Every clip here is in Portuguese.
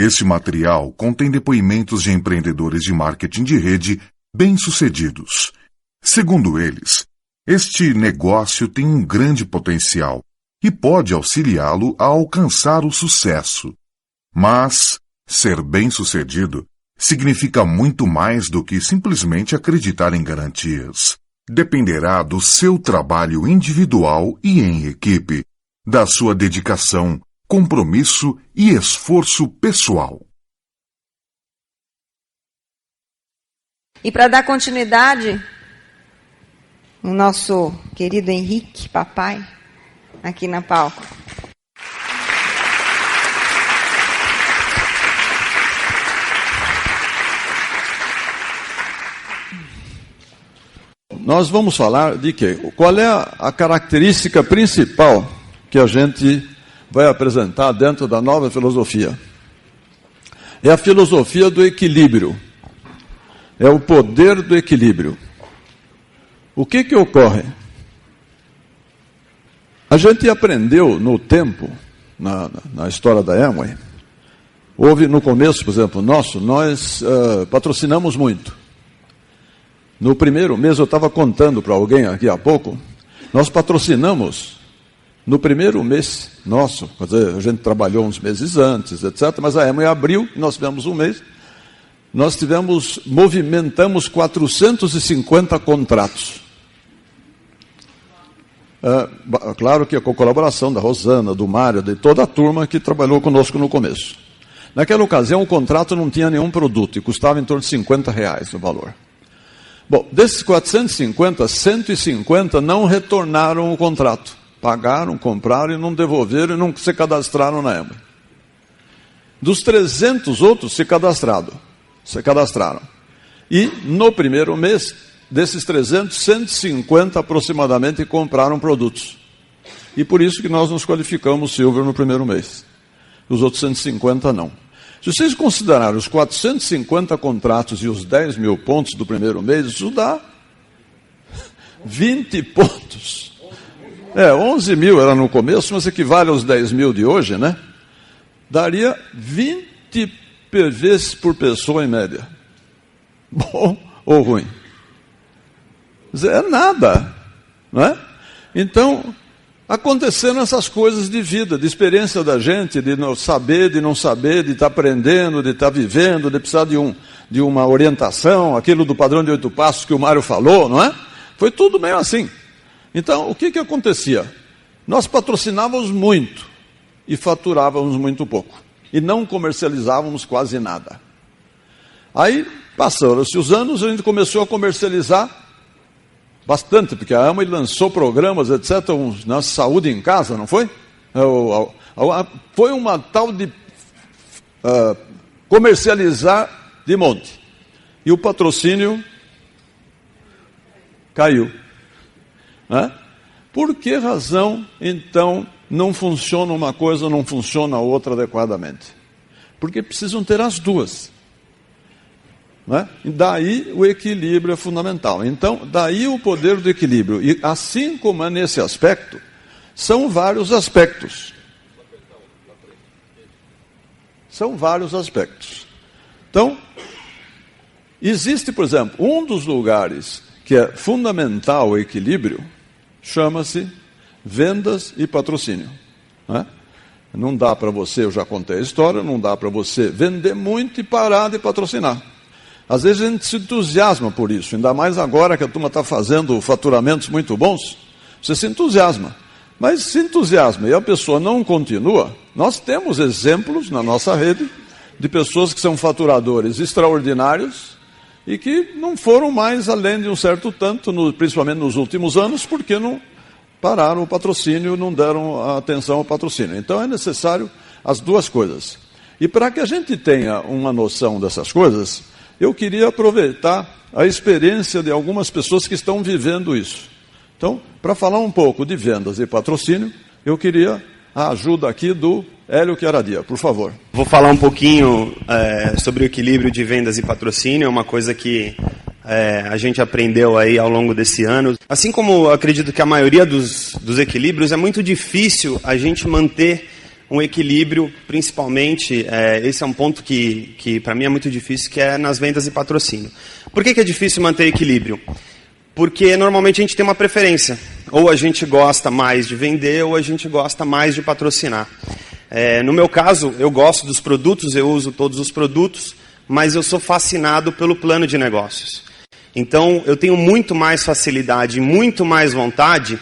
Este material contém depoimentos de empreendedores de marketing de rede bem-sucedidos. Segundo eles, este negócio tem um grande potencial e pode auxiliá-lo a alcançar o sucesso. Mas ser bem-sucedido significa muito mais do que simplesmente acreditar em garantias. Dependerá do seu trabalho individual e em equipe, da sua dedicação, compromisso e esforço pessoal. E para dar continuidade, o nosso querido Henrique, papai, aqui na palco. Nós vamos falar de quê? Qual é a característica principal que a gente vai apresentar dentro da nova filosofia? É a filosofia do equilíbrio. É o poder do equilíbrio. O que ocorre? A gente aprendeu no tempo, na história da Amway, houve no começo, por exemplo, nós patrocinamos muito. No primeiro mês, eu estava contando para alguém aqui há pouco, nós patrocinamos no primeiro mês nosso, quer dizer, a gente trabalhou uns meses antes, etc., mas a Amway abriu, nós tivemos um mês, nós movimentamos 450 contratos. Claro que com a colaboração da Rosana, do Mário, de toda a turma que trabalhou conosco no começo. Naquela ocasião, o contrato não tinha nenhum produto e custava em torno de R$50 o valor. Bom, desses 450, 150 não retornaram o contrato. Pagaram, compraram e não devolveram e não se cadastraram na Amway. Dos 300 outros se cadastraram. E no primeiro mês, desses 300, 150 aproximadamente compraram produtos. E por isso que nós nos qualificamos Silver no primeiro mês. Os outros 150 não. Se vocês considerarem os 450 contratos e os 10 mil pontos do primeiro mês, isso dá 20 pontos. 11 mil era no começo, mas equivale aos 10 mil de hoje, né? Daria 20 PVs por pessoa em média. Bom ou ruim? É nada, não é? Então, aconteceram essas coisas de vida, de experiência da gente, de não saber, de estar aprendendo, de estar vivendo, de precisar de uma orientação, aquilo do padrão de 8 passos que o Mário falou, não é? Foi tudo meio assim. Então, o que acontecia? Nós patrocinávamos muito e faturávamos muito pouco. E não comercializávamos quase nada. Aí, passaram-se os anos, a gente começou a comercializar bastante, porque a Amway lançou programas, etc., na saúde em casa, não foi? Foi uma tal de comercializar de monte. E o patrocínio caiu. Por que razão, então, não funciona uma coisa, não funciona a outra adequadamente? Porque precisam ter as duas. E daí o equilíbrio é fundamental. Então, daí o poder do equilíbrio. E assim como é nesse aspecto, são vários aspectos. São vários aspectos. Então, existe, por exemplo, um dos lugares que é fundamental o equilíbrio, chama-se vendas e patrocínio. Não dá para você, eu já contei a história, não dá para você vender muito e parar de patrocinar. Às vezes a gente se entusiasma por isso, ainda mais agora que a turma está fazendo faturamentos muito bons, você se entusiasma. Mas se entusiasma e a pessoa não continua, nós temos exemplos na nossa rede de pessoas que são faturadores extraordinários e que não foram mais além de um certo tanto, principalmente nos últimos anos, porque não pararam o patrocínio, não deram atenção ao patrocínio. Então é necessário as duas coisas. E para que a gente tenha uma noção dessas coisas, eu queria aproveitar a experiência de algumas pessoas que estão vivendo isso. Então, para falar um pouco de vendas e patrocínio, eu queria a ajuda aqui do Hélio Chiaradia, por favor. Vou falar um pouquinho sobre o equilíbrio de vendas e patrocínio, é uma coisa que a gente aprendeu aí ao longo desse ano. Assim como eu acredito que a maioria dos equilíbrios, é muito difícil a gente manter um equilíbrio, principalmente, esse é um ponto que para mim é muito difícil, que é nas vendas e patrocínio. Por que é difícil manter equilíbrio? Porque normalmente a gente tem uma preferência. Ou a gente gosta mais de vender, ou a gente gosta mais de patrocinar. No meu caso, eu gosto dos produtos, eu uso todos os produtos, mas eu sou fascinado pelo plano de negócios. Então, eu tenho muito mais facilidade, muito mais vontade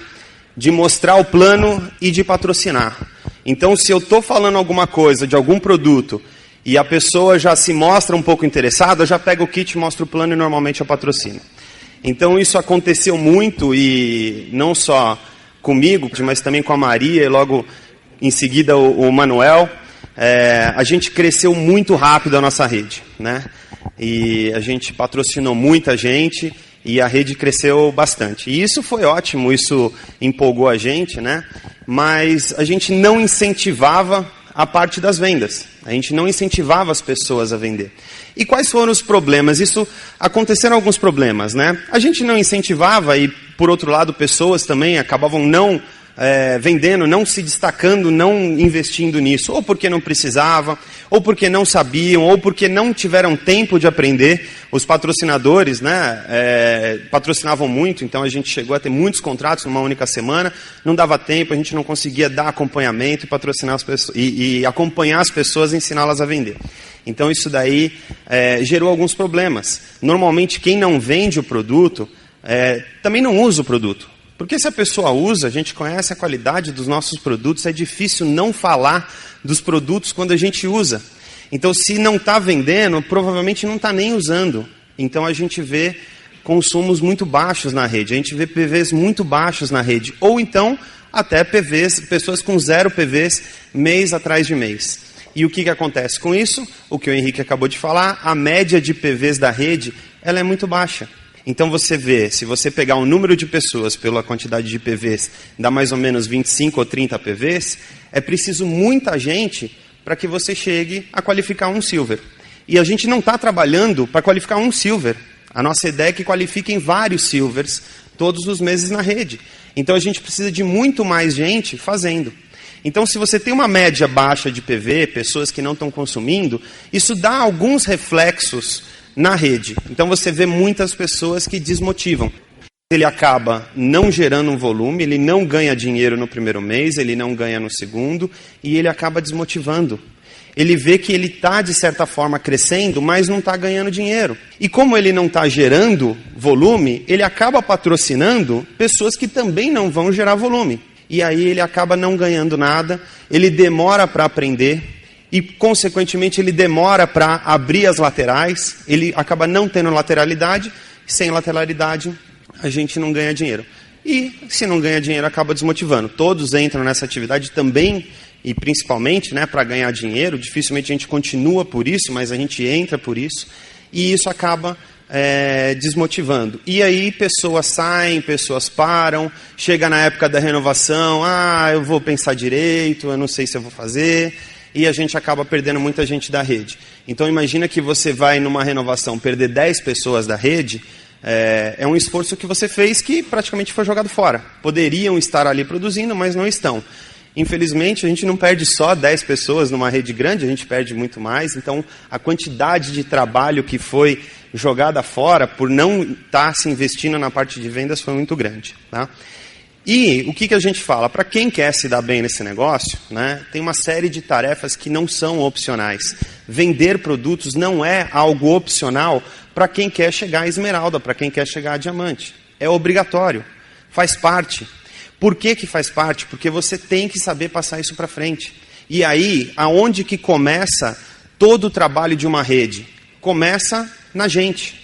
de mostrar o plano e de patrocinar. Então, se eu estou falando alguma coisa de algum produto e a pessoa já se mostra um pouco interessada, eu já pego o kit, mostro o plano e normalmente eu patrocino. Então, isso aconteceu muito, e não só comigo, mas também com a Maria e logo em seguida o Manuel. A gente cresceu muito rápido a nossa rede, né? E a gente patrocinou muita gente e a rede cresceu bastante. E isso foi ótimo, isso empolgou a gente, né? Mas a gente não incentivava a parte das vendas. A gente não incentivava as pessoas a vender. E quais foram os problemas? Aconteceram alguns problemas, né? A gente não incentivava e, por outro lado, pessoas também acabavam não vendendo, não se destacando, não investindo nisso, ou porque não precisava, ou porque não sabiam, ou porque não tiveram tempo de aprender. Os patrocinadores, né, patrocinavam muito, então a gente chegou a ter muitos contratos numa única semana, não dava tempo, a gente não conseguia dar acompanhamento e patrocinar as pessoas, e acompanhar as pessoas e ensiná-las a vender. Então isso daí gerou alguns problemas. Normalmente quem não vende o produto também não usa o produto. Porque se a pessoa usa, a gente conhece a qualidade dos nossos produtos, é difícil não falar dos produtos quando a gente usa. Então, se não está vendendo, provavelmente não está nem usando. Então, a gente vê consumos muito baixos na rede, a gente vê PVs muito baixos na rede. Ou então, até PVs, pessoas com 0 PVs, mês atrás de mês. E o que acontece com isso? O que o Henrique acabou de falar, a média de PVs da rede, ela é muito baixa. Então você vê, se você pegar o número de pessoas pela quantidade de PVs, dá mais ou menos 25 ou 30 PVs, é preciso muita gente para que você chegue a qualificar um Silver. E a gente não está trabalhando para qualificar um Silver. A nossa ideia é que qualifiquem vários Silvers todos os meses na rede. Então a gente precisa de muito mais gente fazendo. Então, se você tem uma média baixa de PV, pessoas que não estão consumindo, isso dá alguns reflexos na rede. Então você vê muitas pessoas que desmotivam. Ele acaba não gerando um volume, ele não ganha dinheiro no primeiro mês, ele não ganha no segundo, e ele acaba desmotivando. Ele vê que ele está, de certa forma, crescendo, mas não está ganhando dinheiro. E como ele não está gerando volume, ele acaba patrocinando pessoas que também não vão gerar volume. E aí ele acaba não ganhando nada, ele demora para aprender, e, consequentemente, ele demora para abrir as laterais, ele acaba não tendo lateralidade, e sem lateralidade a gente não ganha dinheiro. E, se não ganha dinheiro, acaba desmotivando. Todos entram nessa atividade também, e principalmente, né, para ganhar dinheiro. Dificilmente a gente continua por isso, mas a gente entra por isso, e isso acaba desmotivando. E aí pessoas saem, pessoas param, chega na época da renovação, eu vou pensar direito, eu não sei se eu vou fazer... E a gente acaba perdendo muita gente da rede. Então imagina que você vai numa renovação perder 10 pessoas da rede, é um esforço que você fez que praticamente foi jogado fora. Poderiam estar ali produzindo, mas não estão. Infelizmente, a gente não perde só 10 pessoas numa rede grande, a gente perde muito mais. Então, a quantidade de trabalho que foi jogada fora por não estar se investindo na parte de vendas foi muito grande, tá? E o que a gente fala? Para quem quer se dar bem nesse negócio, né, tem uma série de tarefas que não são opcionais. Vender produtos não é algo opcional para quem quer chegar a esmeralda, para quem quer chegar a diamante. É obrigatório, faz parte. Por que faz parte? Porque você tem que saber passar isso para frente. E aí, aonde que começa todo o trabalho de uma rede? Começa na gente.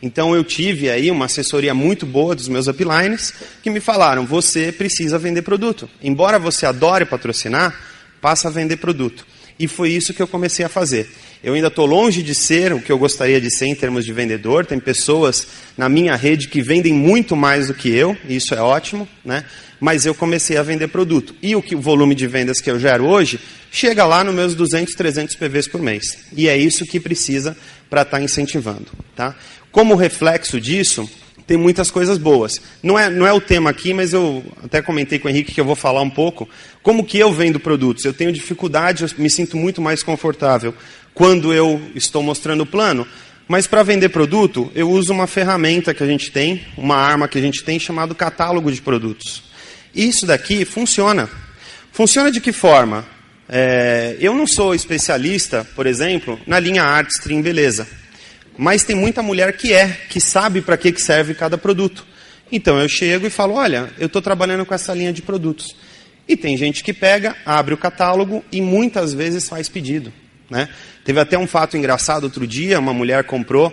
Então eu tive aí uma assessoria muito boa dos meus uplines que me falaram, você precisa vender produto. Embora você adore patrocinar, passa a vender produto. E foi isso que eu comecei a fazer. Eu ainda estou longe de ser o que eu gostaria de ser em termos de vendedor. Tem pessoas na minha rede que vendem muito mais do que eu, e isso é ótimo, né? Mas eu comecei a vender produto. E o volume de vendas que eu gero hoje chega lá nos meus 200, 300 PVs por mês. E é isso que precisa para estar incentivando, tá? Como reflexo disso, tem muitas coisas boas. Não é o tema aqui, mas eu até comentei com o Henrique que eu vou falar um pouco. Como que eu vendo produtos? Eu tenho dificuldade, eu me sinto muito mais confortável quando eu estou mostrando o plano. Mas para vender produto, eu uso uma ferramenta que a gente tem, uma arma que a gente tem, chamado catálogo de produtos. Isso daqui funciona. Funciona de que forma? Eu não sou especialista, por exemplo, na linha arte, stream, beleza. Mas tem muita mulher que sabe para que serve cada produto. Então eu chego e falo, olha, eu estou trabalhando com essa linha de produtos. E tem gente que pega, abre o catálogo e muitas vezes faz pedido, né? Teve até um fato engraçado outro dia, uma mulher comprou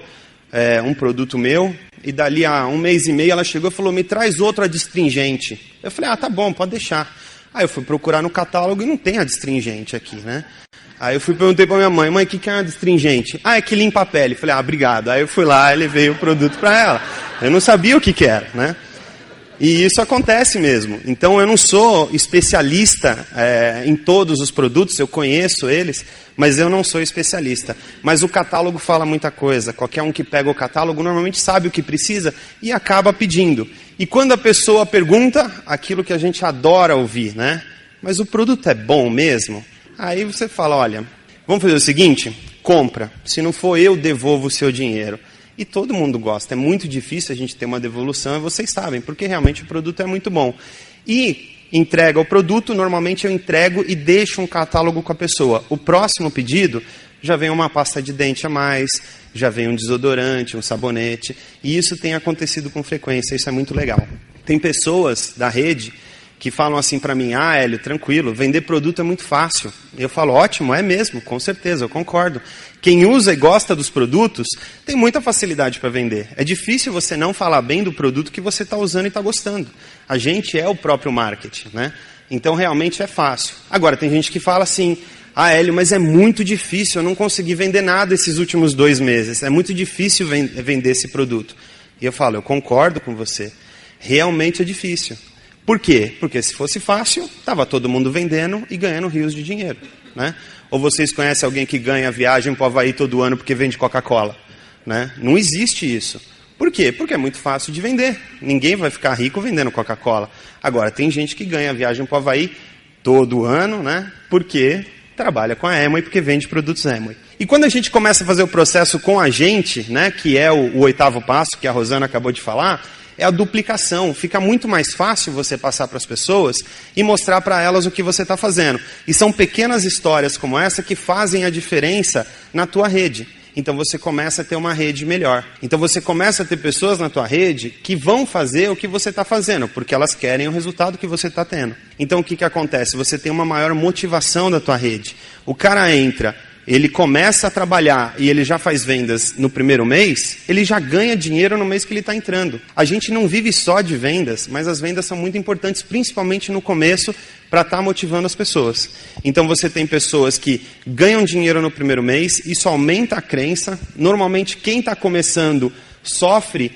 um produto meu, e dali a 1 mês e meio ela chegou e falou, me traz outro adstringente. Eu falei, tá bom, pode deixar. Aí eu fui procurar no catálogo e não tem adstringente aqui, né? Aí eu perguntei para minha mãe, mãe, o que é adstringente? É que limpa a pele. Eu falei, obrigado. Aí eu fui lá e levei o produto para ela. Eu não sabia o que era, né? E isso acontece mesmo. Então eu não sou especialista em todos os produtos, eu conheço eles, mas eu não sou especialista. Mas o catálogo fala muita coisa. Qualquer um que pega o catálogo normalmente sabe o que precisa e acaba pedindo. E quando a pessoa pergunta, aquilo que a gente adora ouvir, né? Mas o produto é bom mesmo? Aí você fala, olha, vamos fazer o seguinte, compra. Se não for eu, devolvo o seu dinheiro. E todo mundo gosta. É muito difícil a gente ter uma devolução, e vocês sabem, porque realmente o produto é muito bom. E entrega o produto, normalmente eu entrego e deixo um catálogo com a pessoa. O próximo pedido já vem uma pasta de dente a mais, já vem um desodorante, um sabonete. E isso tem acontecido com frequência, isso é muito legal. Tem pessoas da rede que falam assim para mim, Hélio, tranquilo, vender produto é muito fácil. Eu falo, ótimo, é mesmo, com certeza, eu concordo. Quem usa e gosta dos produtos tem muita facilidade para vender. É difícil você não falar bem do produto que você está usando e está gostando. A gente é o próprio marketing, né? Então realmente é fácil. Agora, tem gente que fala assim, Hélio, mas é muito difícil, eu não consegui vender nada esses últimos 2 meses. É muito difícil vender esse produto. E eu falo, eu concordo com você. Realmente é difícil. Por quê? Porque se fosse fácil, estava todo mundo vendendo e ganhando rios de dinheiro, né? Ou vocês conhecem alguém que ganha viagem para o Havaí todo ano porque vende Coca-Cola, né? Não existe isso. Por quê? Porque é muito fácil de vender. Ninguém vai ficar rico vendendo Coca-Cola. Agora, tem gente que ganha viagem para o Havaí todo ano, né? Porque trabalha com a Amway, porque vende produtos Amway. E quando a gente começa a fazer o processo com a gente, né, que é o 8º passo que a Rosana acabou de falar, é a duplicação. Fica muito mais fácil você passar para as pessoas e mostrar para elas o que você está fazendo. E são pequenas histórias como essa que fazem a diferença na tua rede. Então você começa a ter uma rede melhor. Então você começa a ter pessoas na tua rede que vão fazer o que você está fazendo, porque elas querem o resultado que você está tendo. Então o que acontece? Você tem uma maior motivação da tua rede. O cara entra, ele começa a trabalhar e ele já faz vendas no primeiro mês, ele já ganha dinheiro no mês que ele está entrando. A gente não vive só de vendas, mas as vendas são muito importantes, principalmente no começo, para estar motivando as pessoas. Então você tem pessoas que ganham dinheiro no primeiro mês, isso aumenta a crença. Normalmente quem está começando sofre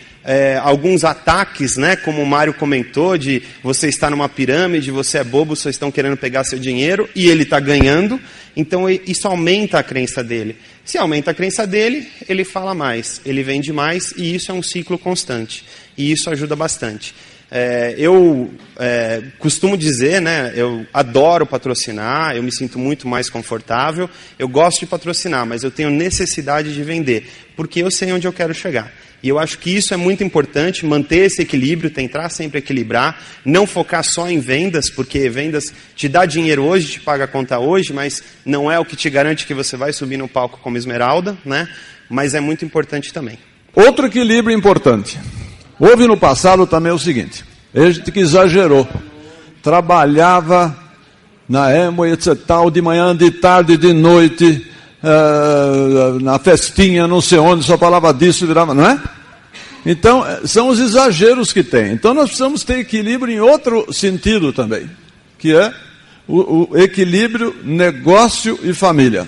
alguns ataques, né? Como o Mário comentou, de você está numa pirâmide, você é bobo, só estão querendo pegar seu dinheiro, e ele está ganhando, então isso aumenta a crença dele. Se aumenta a crença dele, ele fala mais, ele vende mais, e isso é um ciclo constante, e isso ajuda bastante. Eu costumo dizer, né, eu adoro patrocinar, eu me sinto muito mais confortável, eu gosto de patrocinar, mas eu tenho necessidade de vender, porque eu sei onde eu quero chegar. E eu acho que isso é muito importante, manter esse equilíbrio, tentar sempre equilibrar, não focar só em vendas, porque vendas te dá dinheiro hoje, te paga a conta hoje, mas não é o que te garante que você vai subir no palco como esmeralda, né? Mas é muito importante também. Outro equilíbrio importante. Houve no passado também o seguinte, a gente que exagerou, trabalhava na Amway, etc, tal, de manhã, de tarde, de noite, na festinha, não sei onde, só falava disso, virava, não é? Então, são os exageros que tem. Então, nós precisamos ter equilíbrio em outro sentido também, que é o equilíbrio negócio e família.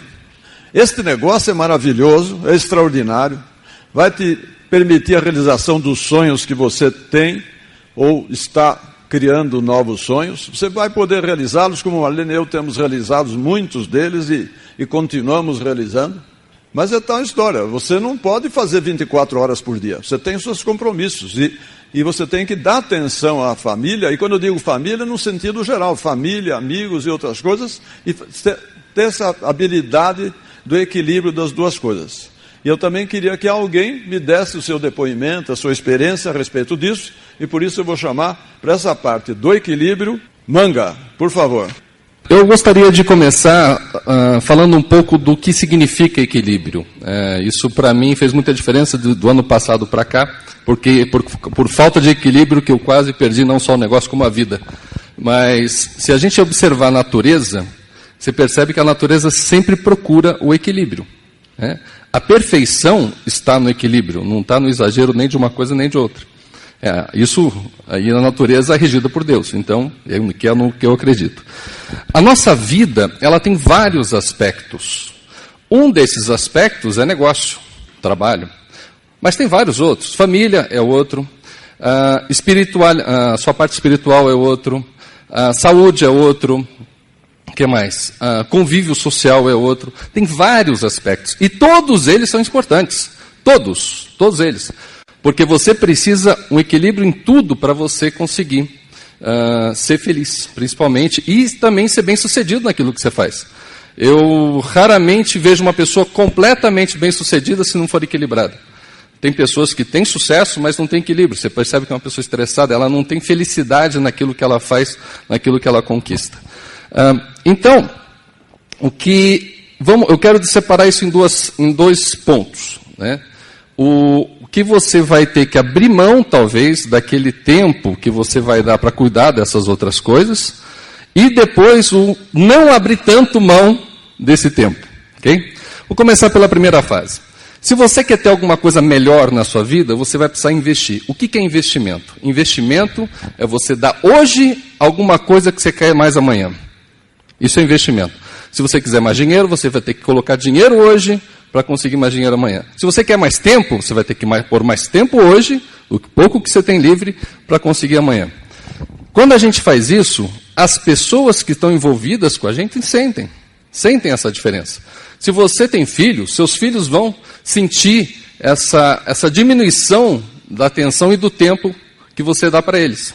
Este negócio é maravilhoso, é extraordinário, vai te permitir a realização dos sonhos que você tem ou está criando novos sonhos. Você vai poder realizá-los, como a Marlene e eu temos realizado muitos deles e continuamos realizando. Mas é tal história, você não pode fazer 24 horas por dia, você tem os seus compromissos e você tem que dar atenção à família, e quando eu digo família, no sentido geral, família, amigos e outras coisas, e ter essa habilidade do equilíbrio das duas coisas. E eu também queria que alguém me desse o seu depoimento, a sua experiência a respeito disso, e por isso eu vou chamar para essa parte do equilíbrio, Manga, por favor. Eu gostaria de começar falando um pouco do que significa equilíbrio. Isso, para mim, fez muita diferença do ano passado para cá, porque por falta de equilíbrio que eu quase perdi não só o negócio como a vida. Mas, se a gente observar a natureza, você percebe que a natureza sempre procura o equilíbrio. A perfeição está no equilíbrio, não está no exagero nem de uma coisa nem de outra. Isso aí na natureza é regida por Deus, então, que é no que eu acredito. A nossa vida, ela tem vários aspectos. Um desses aspectos é negócio, trabalho. Mas tem vários outros. Família é outro, a sua parte espiritual é outro, saúde é outro, o que mais? Convívio social é outro. Tem vários aspectos. E todos eles são importantes. Todos eles. Porque você precisa um equilíbrio em tudo para você conseguir ser feliz, principalmente, e também ser bem-sucedido naquilo que você faz. Eu raramente vejo uma pessoa completamente bem-sucedida se não for equilibrada. Tem pessoas que têm sucesso, mas não têm equilíbrio. Você percebe que é uma pessoa estressada, ela não tem felicidade naquilo que ela faz, naquilo que ela conquista. Então, eu quero separar isso em dois pontos, né? O que você vai ter que abrir mão, talvez, daquele tempo que você vai dar para cuidar dessas outras coisas, e depois o não abrir tanto mão desse tempo. Okay? Vou começar pela primeira fase. Se você quer ter alguma coisa melhor na sua vida, você vai precisar investir. O que é investimento? Investimento é você dar hoje alguma coisa que você quer mais amanhã. Isso é investimento. Se você quiser mais dinheiro, você vai ter que colocar dinheiro hoje para conseguir mais dinheiro amanhã. Se você quer mais tempo, você vai ter que pôr mais tempo hoje, o pouco que você tem livre, para conseguir amanhã. Quando a gente faz isso, as pessoas que estão envolvidas com a gente sentem essa diferença. Se você tem filhos, seus filhos vão sentir essa diminuição da atenção e do tempo que você dá para eles.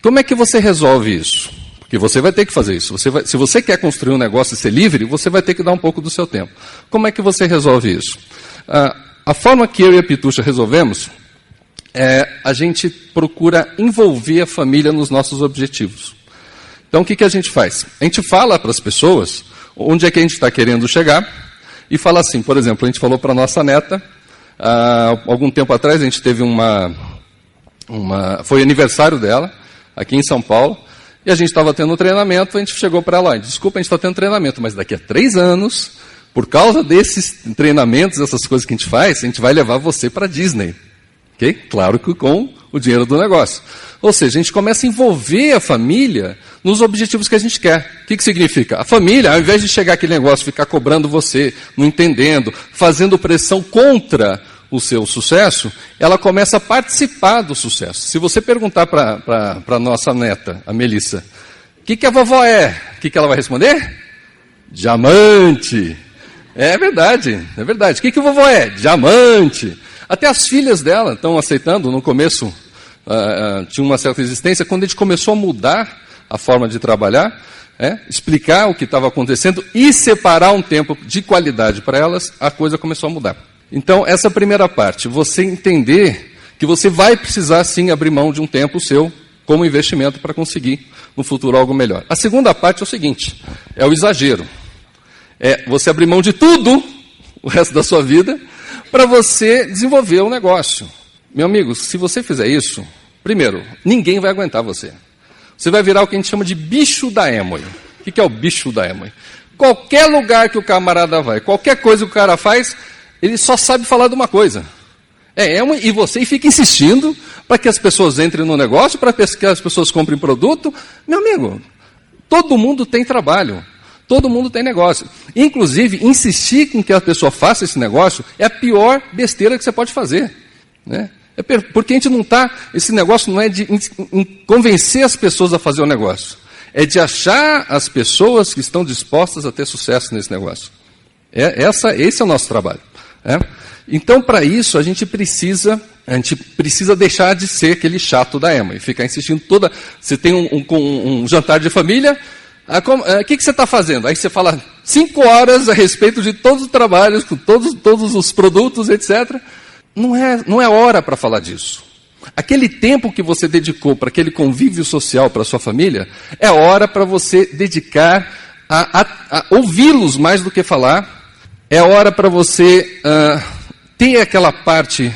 Como é que você resolve isso? Porque você vai ter que fazer isso. Se você quer construir um negócio e ser livre, você vai ter que dar um pouco do seu tempo. Como é que você resolve isso? A forma que eu e a Pitucha resolvemos a gente procura envolver a família nos nossos objetivos. Então, o que a gente faz? A gente fala para as pessoas onde é que a gente está querendo chegar e fala assim, por exemplo, a gente falou para a nossa neta, algum tempo atrás a gente teve foi aniversário dela, aqui em São Paulo, e a gente estava tendo um treinamento, a gente chegou para ela, desculpa, a gente está tendo treinamento, mas daqui a 3 anos, por causa desses treinamentos, essas coisas que a gente faz, a gente vai levar você para a Disney. Okay? Claro que com o dinheiro do negócio. Ou seja, a gente começa a envolver a família nos objetivos que a gente quer. O que significa? A família, ao invés de chegar aquele negócio, ficar cobrando você, não entendendo, fazendo pressão contra o seu sucesso, ela começa a participar do sucesso. Se você perguntar para a nossa neta, a Melissa, o que a vovó é? O que ela vai responder? Diamante. É verdade. O que a vovó é? Diamante. Até as filhas dela estão aceitando. No começo tinha uma certa resistência. Quando a gente começou a mudar a forma de trabalhar, explicar o que estava acontecendo e separar um tempo de qualidade para elas, a coisa começou a mudar. Então, essa primeira parte, você entender que você vai precisar sim abrir mão de um tempo seu como investimento para conseguir no futuro algo melhor. A segunda parte é o seguinte, é o exagero. É você abrir mão de tudo, o resto da sua vida, para você desenvolver um negócio. Meu amigo, se você fizer isso, primeiro, ninguém vai aguentar você. Você vai virar o que a gente chama de bicho da Amway. O que é o bicho da Amway? Qualquer lugar que o camarada vai, qualquer coisa que o cara faz, ele só sabe falar de uma coisa. E você fica insistindo para que as pessoas entrem no negócio, para que as pessoas comprem produto. Meu amigo, todo mundo tem trabalho. Todo mundo tem negócio. Inclusive, insistir com que a pessoa faça esse negócio é a pior besteira que você pode fazer. Né? Porque a gente não está... Esse negócio não é de convencer as pessoas a fazer o negócio. É de achar as pessoas que estão dispostas a ter sucesso nesse negócio. Esse é o nosso trabalho. Então, para isso, a gente precisa deixar de ser aquele chato da Amway, ficar insistindo toda... Você tem um jantar de família, o que você está fazendo? Aí você fala 5 horas a respeito de todos os trabalhos, com todos os produtos, etc. Não é hora para falar disso. Aquele tempo que você dedicou para aquele convívio social para a sua família, é hora para você dedicar a ouvi-los mais do que falar. É hora para você ter aquela parte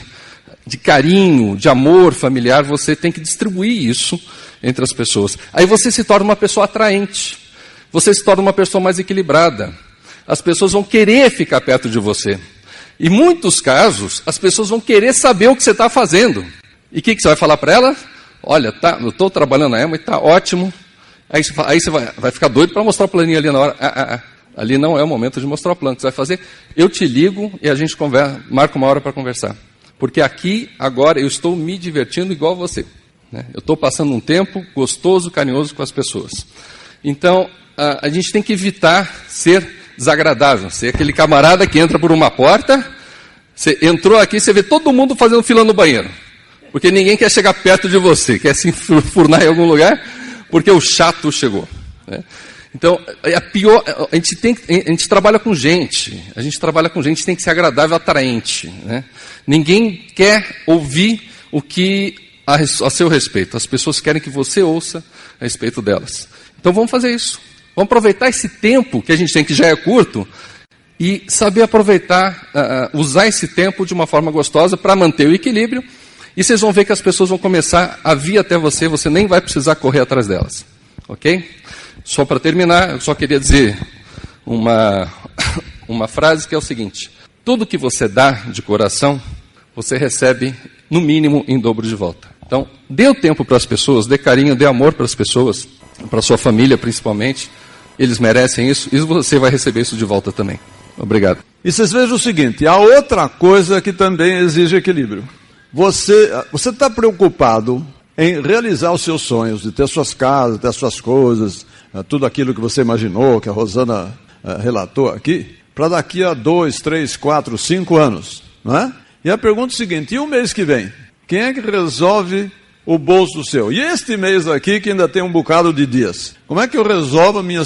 de carinho, de amor familiar, você tem que distribuir isso entre as pessoas. Aí você se torna uma pessoa atraente, você se torna uma pessoa mais equilibrada. As pessoas vão querer ficar perto de você. Em muitos casos, as pessoas vão querer saber o que você está fazendo. E o que você vai falar para ela? Olha, eu estou trabalhando na Amway, está ótimo. Aí você vai ficar doido para mostrar o planinho ali na hora. Ali não é o momento de mostrar o plano. O que você vai fazer? Eu te ligo e a gente marca uma hora para conversar. Porque aqui, agora, eu estou me divertindo igual você. Eu estou passando um tempo gostoso, carinhoso com as pessoas. Então, a gente tem que evitar ser desagradável. Ser aquele camarada que entra por uma porta, você entrou aqui, você vê todo mundo fazendo fila no banheiro. Porque ninguém quer chegar perto de você, quer se enfurnar em algum lugar, porque o chato chegou. Então, a gente trabalha com gente, a gente tem que ser agradável, atraente. Ninguém quer ouvir o que a seu respeito, as pessoas querem que você ouça a respeito delas. Então vamos fazer isso, vamos aproveitar esse tempo que a gente tem, que já é curto, e saber aproveitar, usar esse tempo de uma forma gostosa para manter o equilíbrio, e vocês vão ver que as pessoas vão começar a vir até você, você nem vai precisar correr atrás delas. Ok? Só para terminar, eu só queria dizer uma frase que é o seguinte: tudo que você dá de coração, você recebe, no mínimo, em dobro de volta. Então, dê o tempo para as pessoas, dê carinho, dê amor para as pessoas, para a sua família principalmente. Eles merecem isso e você vai receber isso de volta também. Obrigado. E vocês vejam o seguinte, há outra coisa que também exige equilíbrio. Você está preocupado em realizar os seus sonhos, de ter suas casas, ter suas coisas, tudo aquilo que você imaginou, que a Rosana relatou aqui, para daqui a 2, 3, 4, 5 anos, não é? E a pergunta é a seguinte, e o mês que vem? Quem é que resolve o bolso seu? E este mês aqui, que ainda tem um bocado de dias, como é que eu resolvo a minha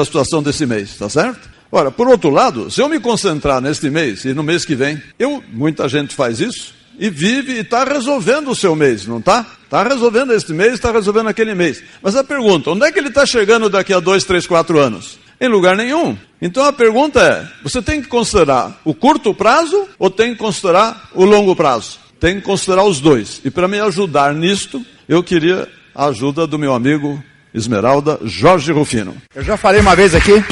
situação desse mês, está certo? Ora, por outro lado, se eu me concentrar neste mês e no mês que vem, muita gente faz isso, e vive e está resolvendo o seu mês, não está? Está resolvendo este mês, está resolvendo aquele mês. Mas a pergunta, onde é que ele está chegando daqui a 2, 3, 4 anos? Em lugar nenhum. Então a pergunta é, você tem que considerar o curto prazo ou tem que considerar o longo prazo? Tem que considerar os dois. E para me ajudar nisto, eu queria a ajuda do meu amigo Esmeralda, Jorge Rufino. Eu já falei uma vez aqui,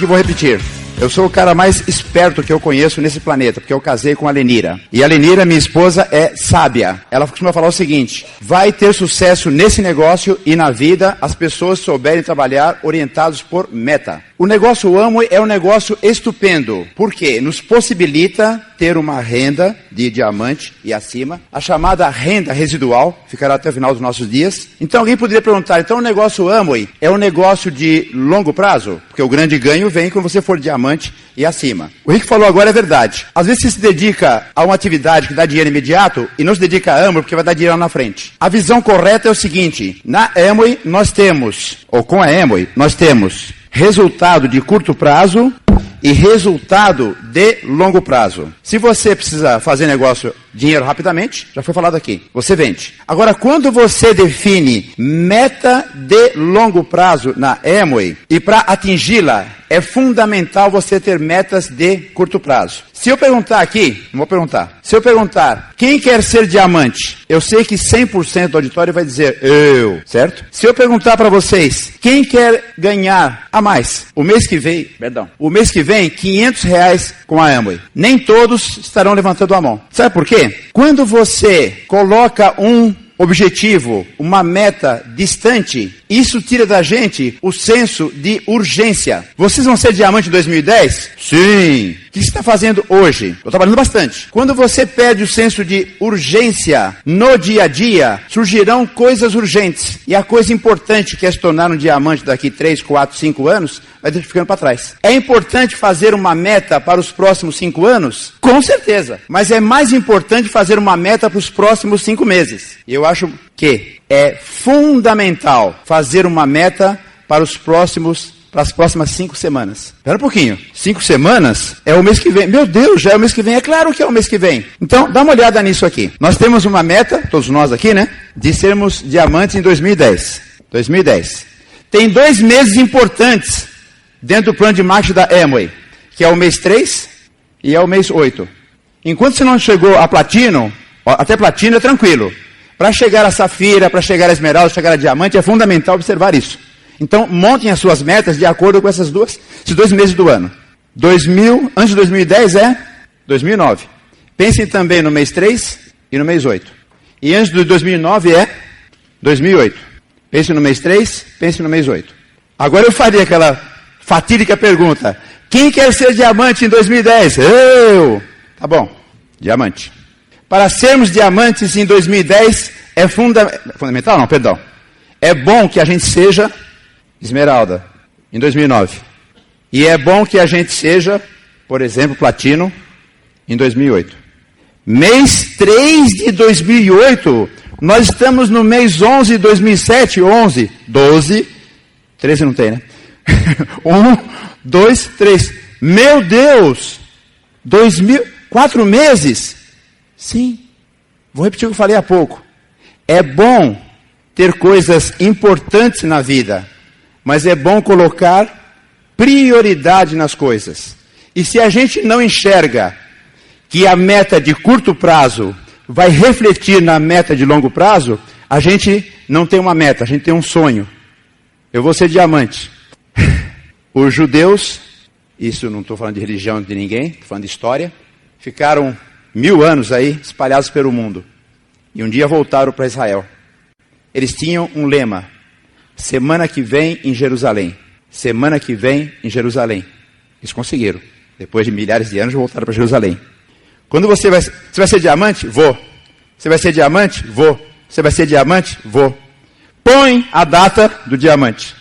vou repetir. Eu sou o cara mais esperto que eu conheço nesse planeta, porque eu casei com a Lenira. E a Lenira, minha esposa, é sábia. Ela costuma falar o seguinte, vai ter sucesso nesse negócio e na vida as pessoas souberem trabalhar orientados por meta. O negócio Amway é um negócio estupendo, porque nos possibilita ter uma renda de diamante e acima, a chamada renda residual, ficará até o final dos nossos dias. Então alguém poderia perguntar, então o negócio Amway é um negócio de longo prazo? Porque o grande ganho vem quando você for diamante e acima. O Rick falou agora é verdade. Às vezes você se dedica a uma atividade que dá dinheiro imediato e não se dedica a Amway porque vai dar dinheiro lá na frente. A visão correta é o seguinte, na Amway nós temos, ou com a Amway, nós temos resultado de curto prazo e resultado de longo prazo. Se você precisa fazer negócio, dinheiro rapidamente, já foi falado aqui, você vende. Agora, quando você define meta de longo prazo na Amway, e para atingi-la, é fundamental você ter metas de curto prazo. Se eu perguntar aqui, não vou perguntar, se eu perguntar, quem quer ser diamante? Eu sei que 100% do auditório vai dizer, eu, certo? Se eu perguntar para vocês, quem quer ganhar a mais? O mês que vem, R$500 com a Amway. Nem todos estarão levantando a mão. Sabe por quê? Quando você coloca um objetivo, uma meta distante Isso tira da gente o senso de urgência. Vocês vão ser diamante em 2010? Sim. O que você está fazendo hoje? Estou trabalhando bastante. Quando você perde o senso de urgência no dia a dia, surgirão coisas urgentes. E a coisa importante que é se tornar um diamante daqui 3, 4, 5 anos, vai ficando para trás. É importante fazer uma meta para os próximos 5 anos? Com certeza. Mas é mais importante fazer uma meta para os próximos 5 meses. E eu acho que é fundamental fazer uma meta para as próximas 5 semanas. Espera um pouquinho. 5 semanas é o mês que vem. Meu Deus, já é o mês que vem. É claro que é o mês que vem. Então, dá uma olhada nisso aqui. Nós temos uma meta, todos nós aqui, né? De sermos diamantes em 2010. 2010. Tem 2 meses importantes dentro do plano de marketing da Amway, que é o mês 3 e é o mês 8. Enquanto você não chegou a platino, até platino é tranquilo. Para chegar a safira, para chegar a esmeralda, chegar a diamante, é fundamental observar isso. Então, montem as suas metas de acordo com esses 2 meses do ano. Antes de 2010 é 2009. Pensem também no mês 3 e no mês 8. E antes de 2009 é 2008. Pensem no mês 3, pensem no mês 8. Agora eu faria aquela fatídica pergunta. Quem quer ser diamante em 2010? Eu! Tá bom, diamante. Para sermos diamantes em 2010 é fundamental, não, perdão. É bom que a gente seja esmeralda em 2009. E é bom que a gente seja, por exemplo, platino em 2008. Mês 3 de 2008, nós estamos no mês 11 de 2007, 11, 12, 13 não tem, né? 1, 2, 3. Meu Deus! 4 meses? Sim. Vou repetir o que eu falei há pouco. É bom ter coisas importantes na vida, mas é bom colocar prioridade nas coisas. E se a gente não enxerga que a meta de curto prazo vai refletir na meta de longo prazo, a gente não tem uma meta, a gente tem um sonho. Eu vou ser diamante. Os judeus, isso não estou falando de religião de ninguém, estou falando de história, ficaram 1000 anos aí espalhados pelo mundo. E um dia voltaram para Israel. Eles tinham um lema: semana que vem em Jerusalém. Semana que vem em Jerusalém. Eles conseguiram. Depois de milhares de anos voltaram para Jerusalém. Quando você vai ser diamante? Vou. Você vai ser diamante? Vou. Você vai ser diamante? Vou. Põe a data do diamante.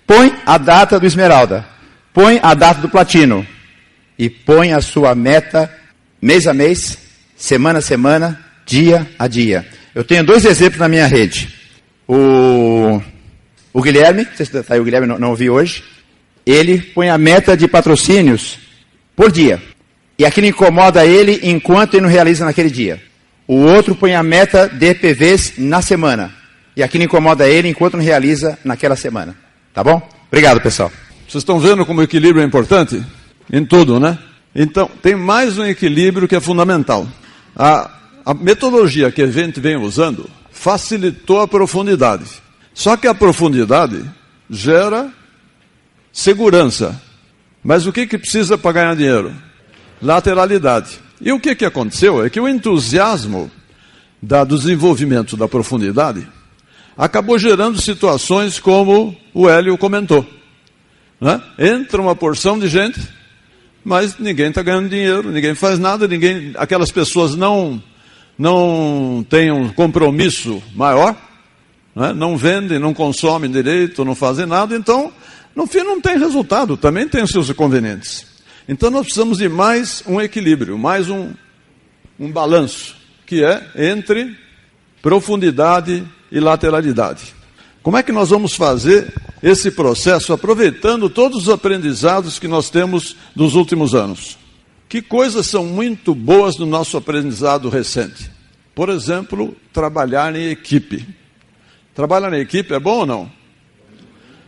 Põe a data do esmeralda. Põe a data do platino. E põe a sua meta mês a mês, semana a semana, dia a dia. Eu tenho 2 exemplos na minha rede. O Guilherme, não sei se está aí o Guilherme, não ouvi hoje. Ele põe a meta de patrocínios por dia. E aquilo incomoda ele enquanto ele não realiza naquele dia. O outro põe a meta de PVs na semana. E aquilo incomoda ele enquanto não realiza naquela semana. Tá bom? Obrigado, pessoal. Vocês estão vendo como o equilíbrio é importante? Em tudo, né? Então, tem mais um equilíbrio que é fundamental. A metodologia que a gente vem usando facilitou a profundidade. Só que a profundidade gera segurança. Mas o que precisa para ganhar dinheiro? Lateralidade. E o que aconteceu é que o entusiasmo do desenvolvimento da profundidade acabou gerando situações como o Hélio comentou. Né? Entra uma porção de gente, mas ninguém está ganhando dinheiro, ninguém faz nada, aquelas pessoas não têm um compromisso maior, né? Não vendem, não consomem direito, não fazem nada, então, no fim não tem resultado, também tem os seus inconvenientes. Então nós precisamos de mais um equilíbrio, mais um balanço, que é entre profundidade e lateralidade. Como é que nós vamos fazer esse processo aproveitando todos os aprendizados que nós temos dos últimos anos? Que coisas são muito boas no nosso aprendizado recente? Por exemplo, trabalhar em equipe. Trabalhar em equipe é bom ou não?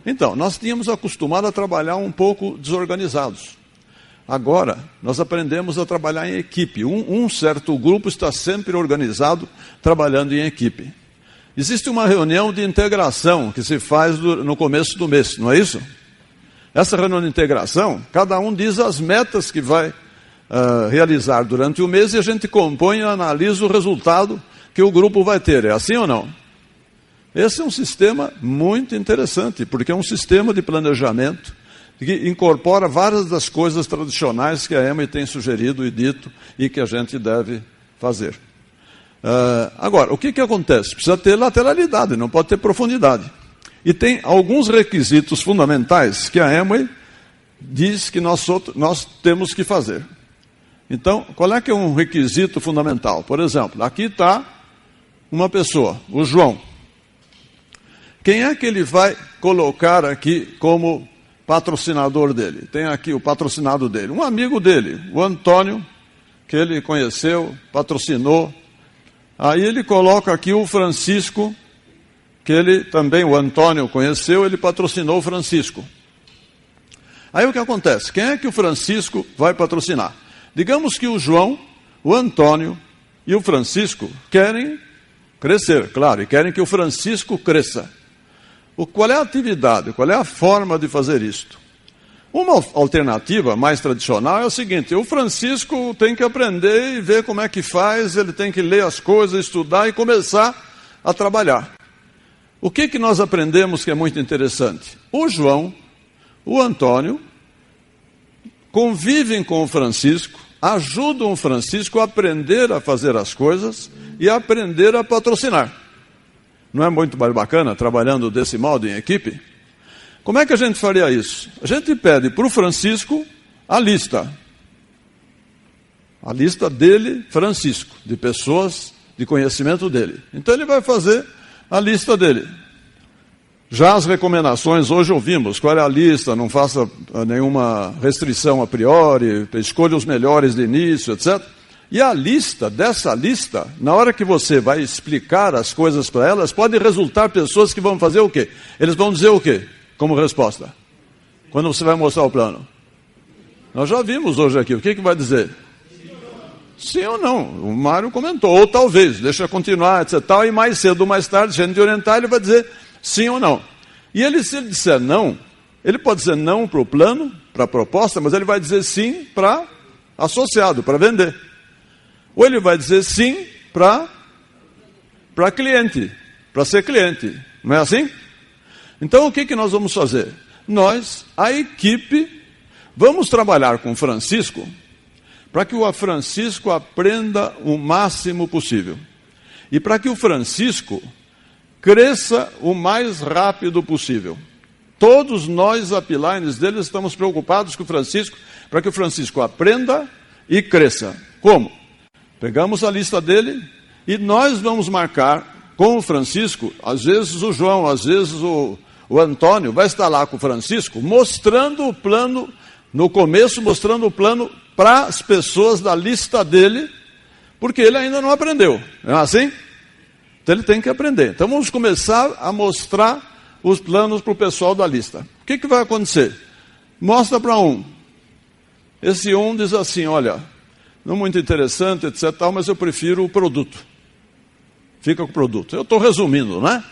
Então, nós tínhamos acostumado a trabalhar um pouco desorganizados. Agora, nós aprendemos a trabalhar em equipe. Um certo grupo está sempre organizado, trabalhando em equipe. Existe uma reunião de integração que se faz no começo do mês, não é isso? Essa reunião de integração, cada um diz as metas que vai realizar durante o mês e a gente compõe e analisa o resultado que o grupo vai ter. É assim ou não? Esse é um sistema muito interessante, porque é um sistema de planejamento que incorpora várias das coisas tradicionais que a Amway tem sugerido e dito e que a gente deve fazer. Agora, o que acontece? Precisa ter lateralidade, não pode ter profundidade. E tem alguns requisitos fundamentais que a Amway diz que nós temos que fazer. Então, qual é que é um requisito fundamental? Por exemplo, aqui está uma pessoa, o João. Quem é que ele vai colocar aqui como patrocinador dele? Tem aqui o patrocinado dele. Um amigo dele, o Antônio, que ele conheceu, patrocinou. Aí ele coloca aqui o Francisco, que ele também, o Antônio, conheceu, ele patrocinou o Francisco. Aí o que acontece? Quem é que o Francisco vai patrocinar? Digamos que o João, o Antônio e o Francisco querem crescer, claro, e querem que o Francisco cresça. Qual é a atividade, qual é a forma de fazer isto? Uma alternativa mais tradicional é o seguinte: o Francisco tem que aprender e ver como é que faz, ele tem que ler as coisas, estudar e começar a trabalhar. O que nós aprendemos que é muito interessante? O João, o Antônio, convivem com o Francisco, ajudam o Francisco a aprender a fazer as coisas e a aprender a patrocinar. Não é muito mais bacana trabalhando desse modo em equipe? Como é que a gente faria isso? A gente pede para o Francisco a lista dele, Francisco, de pessoas de conhecimento dele. Então ele vai fazer a lista dele. Já as recomendações, hoje ouvimos, qual é a lista, não faça nenhuma restrição a priori, escolha os melhores de início, etc. E a lista, dessa lista, na hora que você vai explicar as coisas para elas, pode resultar pessoas que vão fazer o quê? Eles vão dizer o quê como resposta? Quando você vai mostrar o plano. Nós já vimos hoje aqui, o que vai dizer? Sim ou não? O Mário comentou, ou talvez, deixa eu continuar, etc. E mais cedo ou mais tarde, se a gente orientar, ele vai dizer sim ou não. E ele, se ele disser não, ele pode dizer não para o plano, para a proposta, mas ele vai dizer sim para associado, para vender. Ou ele vai dizer sim para cliente, para ser cliente. Não é assim? Então, o que nós vamos fazer? Nós, a equipe, vamos trabalhar com o Francisco para que o Francisco aprenda o máximo possível. E para que o Francisco cresça o mais rápido possível. Todos nós, uplines dele, estamos preocupados com o Francisco, para que o Francisco aprenda e cresça. Como? Pegamos a lista dele e nós vamos marcar com o Francisco, às vezes o João, às vezes o Antônio, vai estar lá com o Francisco, mostrando o plano, no começo, mostrando o plano para as pessoas da lista dele, porque ele ainda não aprendeu. Não é assim? Então ele tem que aprender. Então vamos começar a mostrar os planos para o pessoal da lista. O que vai acontecer? Mostra para um. Esse um diz assim, olha, não muito interessante, etc., mas eu prefiro o produto. Fica com o produto. Eu estou resumindo, né?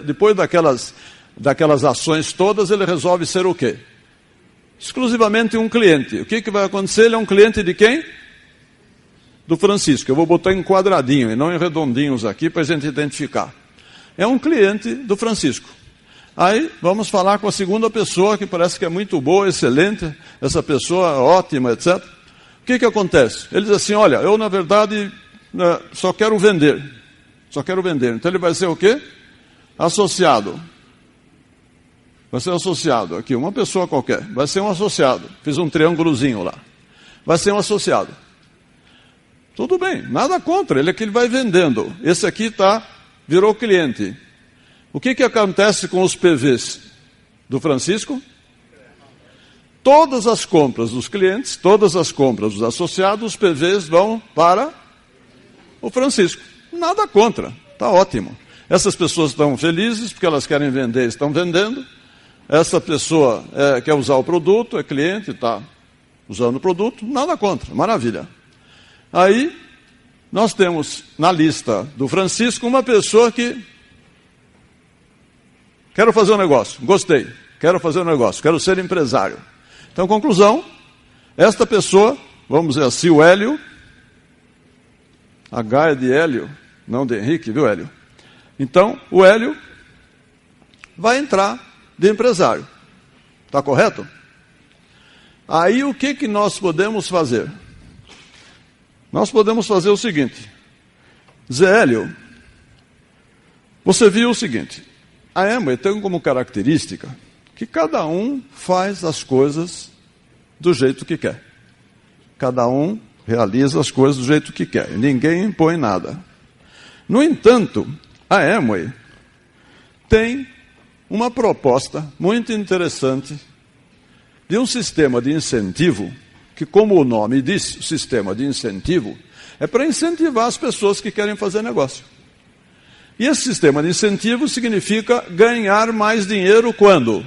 Depois daquelas ações todas, ele resolve ser o quê? Exclusivamente um cliente. O que vai acontecer? Ele é um cliente de quem? Do Francisco. Eu vou botar em quadradinho e não em redondinhos aqui para a gente identificar. É um cliente do Francisco. Aí vamos falar com a segunda pessoa, que parece que é muito boa, excelente, essa pessoa ótima, etc. O que acontece? Ele diz assim, olha, eu na verdade só quero vender. Só quero vender. Então ele vai ser o quê? Associado. Vai ser associado aqui, uma pessoa qualquer. Vai ser um associado. Fiz um triângulozinho lá. Vai ser um associado. Tudo bem, nada contra, ele é que ele vai vendendo. Esse aqui virou cliente. O que acontece com os PVs do Francisco? Todas as compras dos clientes, todas as compras dos associados, os PVs vão para o Francisco. Nada contra, está ótimo. Essas pessoas estão felizes porque elas querem vender, estão vendendo. Essa pessoa quer usar o produto, é cliente, está usando o produto, nada contra, maravilha. Aí, nós temos na lista do Francisco uma pessoa que quero fazer um negócio, gostei, quero fazer um negócio, quero ser empresário. Então, conclusão, esta pessoa, vamos dizer assim, o Hélio, H é de Hélio, não de Henrique, viu Hélio? Então, o Hélio vai entrar de empresário. Está correto? Aí o que nós podemos fazer? Nós podemos fazer o seguinte. Zé Hélio, você viu o seguinte. A Amway tem como característica que cada um faz as coisas do jeito que quer. Cada um realiza as coisas do jeito que quer. E ninguém impõe nada. No entanto, a Amway tem uma proposta muito interessante de um sistema de incentivo, que, como o nome diz, o sistema de incentivo, é para incentivar as pessoas que querem fazer negócio. E esse sistema de incentivo significa ganhar mais dinheiro quando?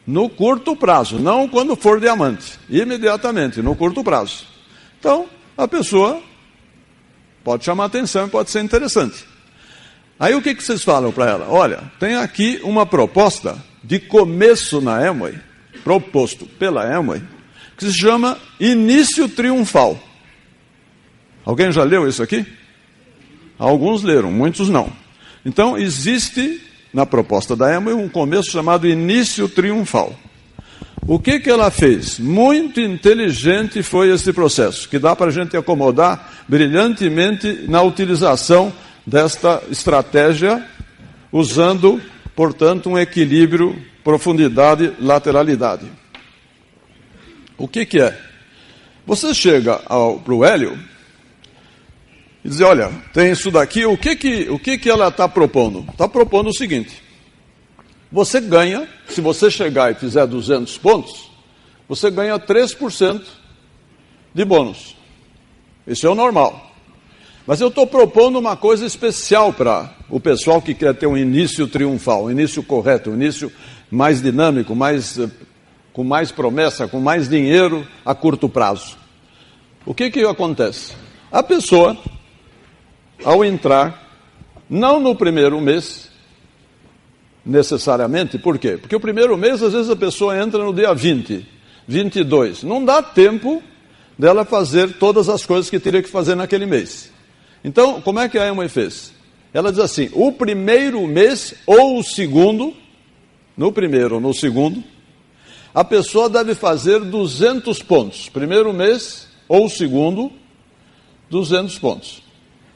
No curto prazo, não quando for diamante. Imediatamente, no curto prazo. Então, a pessoa pode chamar atenção e pode ser interessante. Aí o que vocês falam para ela? Olha, tem aqui uma proposta de começo na Amway, proposto pela Amway, que se chama Início Triunfal. Alguém já leu isso aqui? Alguns leram, muitos não. Então, existe na proposta da Amway um começo chamado Início Triunfal. O que ela fez? Muito inteligente foi esse processo, que dá para a gente acomodar brilhantemente na utilização desta estratégia, usando, portanto, um equilíbrio, profundidade, lateralidade. O que é? Você chega para o Hélio e diz, olha, tem isso daqui, o que ela está propondo? Está propondo o seguinte, você ganha, se você chegar e fizer 200 pontos, você ganha 3% de bônus. Isso é o normal. Mas eu estou propondo uma coisa especial para o pessoal que quer ter um início triunfal, um início correto, um início mais dinâmico, com mais promessa, com mais dinheiro a curto prazo. O que acontece? A pessoa, ao entrar, não no primeiro mês, necessariamente, por quê? Porque o primeiro mês, às vezes, a pessoa entra no dia 20, 22. Não dá tempo dela fazer todas as coisas que teria que fazer naquele mês. Então, como é que a Amway fez? Ela diz assim, o primeiro mês ou o segundo, no primeiro ou no segundo, a pessoa deve fazer 200 pontos. Primeiro mês ou segundo, 200 pontos.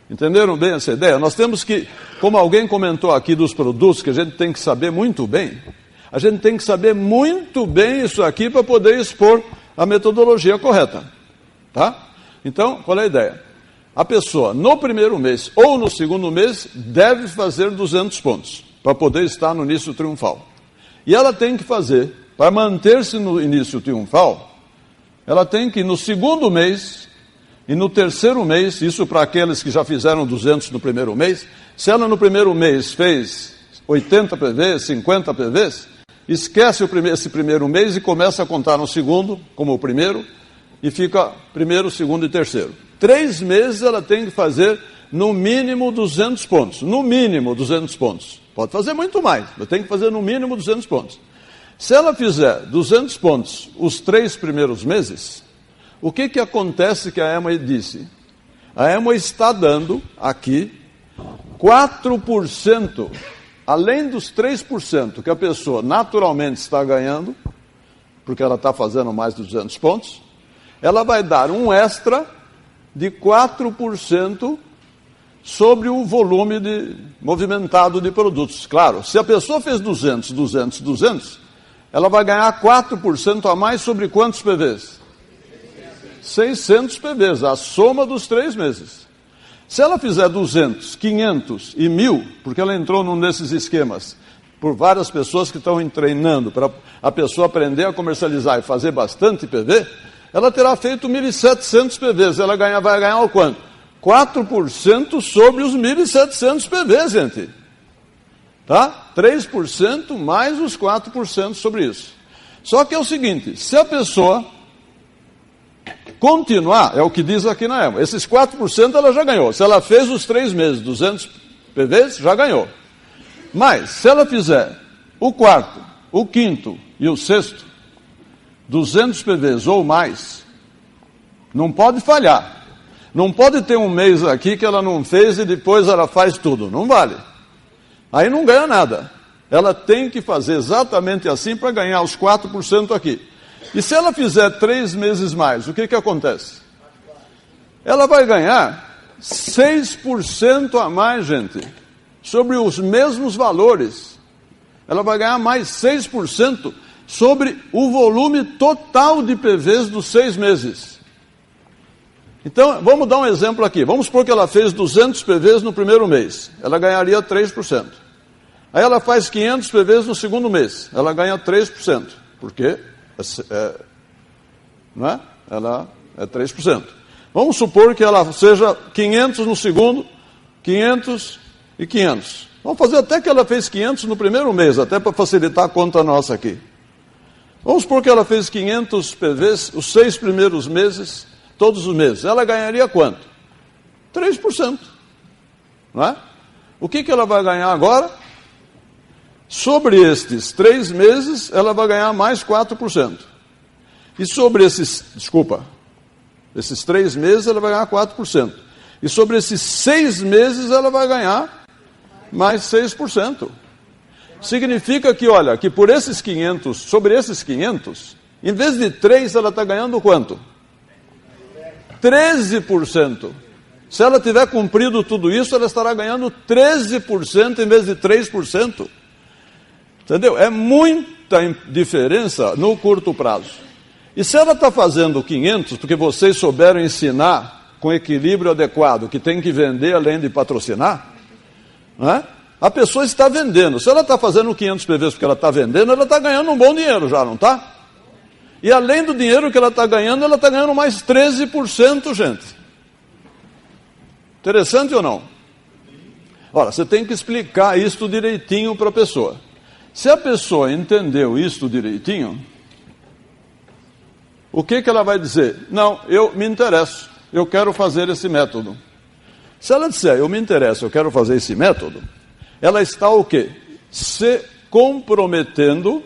Entenderam bem essa ideia? Nós temos que, como alguém comentou aqui dos produtos, que a gente tem que saber muito bem, a gente tem que saber muito bem isso aqui para poder expor a metodologia correta. Tá? Então, qual é a ideia? A pessoa, no primeiro mês ou no segundo mês, deve fazer 200 pontos para poder estar no início triunfal. E ela tem que fazer, para manter-se no início triunfal, ela tem que, no segundo mês e no terceiro mês, isso para aqueles que já fizeram 200 no primeiro mês, se ela no primeiro mês fez 80 PVs, 50 PVs, esquece esse primeiro mês e começa a contar no segundo, como o primeiro, e fica primeiro, segundo e terceiro. 3 meses ela tem que fazer no mínimo 200 pontos. No mínimo 200 pontos. Pode fazer muito mais, mas tem que fazer no mínimo 200 pontos. Se ela fizer 200 pontos os 3 primeiros meses, o que acontece que a Amway disse? A Amway está dando aqui 4%, além dos 3% que a pessoa naturalmente está ganhando, porque ela está fazendo mais de 200 pontos, ela vai dar um extra de 4% sobre o volume movimentado de produtos. Claro, se a pessoa fez 200, 200, 200, ela vai ganhar 4% a mais sobre quantos PVs? 600 PVs, a soma dos 3 meses. Se ela fizer 200, 500 e 1.000, porque ela entrou num desses esquemas, por várias pessoas que estão treinando para a pessoa aprender a comercializar e fazer bastante PV, ela terá feito 1.700 PVs. Ela vai ganhar o quanto? 4% sobre os 1.700 PVs, gente. Tá? 3% mais os 4% sobre isso. Só que é o seguinte, se a pessoa continuar, é o que diz aqui na Amway, esses 4% ela já ganhou. Se ela fez os 3 meses, 200 PVs, já ganhou. Mas, se ela fizer o quarto, o quinto e o sexto, 200 PVs ou mais, não pode falhar. Não pode ter um mês aqui que ela não fez e depois ela faz tudo. Não vale. Aí não ganha nada. Ela tem que fazer exatamente assim para ganhar os 4% aqui. E se ela fizer 3 meses mais, o que acontece? Ela vai ganhar 6% a mais, gente, sobre os mesmos valores. Ela vai ganhar mais 6% sobre o volume total de PVs dos 6 meses. Então, vamos dar um exemplo aqui. Vamos supor que ela fez 200 PVs no primeiro mês. Ela ganharia 3%. Aí ela faz 500 PVs no segundo mês. Ela ganha 3%. Por quê? Não é? Ela é 3%. Vamos supor que ela seja 500 no segundo, 500 e 500. Vamos fazer até que ela fez 500 no primeiro mês, até para facilitar a conta nossa aqui. Vamos supor que ela fez 500 PVs os 6 primeiros meses, todos os meses. Ela ganharia quanto? 3%. Não é? O que ela vai ganhar agora? Sobre estes 3 meses, ela vai ganhar mais 4%. E sobre esses 3 meses, ela vai ganhar 4%. E sobre esses 6 meses, ela vai ganhar mais 6%. Significa que, olha, que por esses 500, sobre esses 500, em vez de 3, ela está ganhando quanto? 13%. Se ela tiver cumprido tudo isso, ela estará ganhando 13% em vez de 3%. Entendeu? É muita diferença no curto prazo. E se ela está fazendo 500, porque vocês souberam ensinar com equilíbrio adequado, que tem que vender além de patrocinar, né? A pessoa está vendendo. Se ela está fazendo 500 PVs porque ela está vendendo, ela está ganhando um bom dinheiro já, não está? E além do dinheiro que ela está ganhando mais 13%, gente. Interessante ou não? Ora, você tem que explicar isto direitinho para a pessoa. Se a pessoa entendeu isto direitinho, o que ela vai dizer? Não, eu me interesso, eu quero fazer esse método. Se ela disser, eu me interesso, eu quero fazer esse método, ela está o quê? Se comprometendo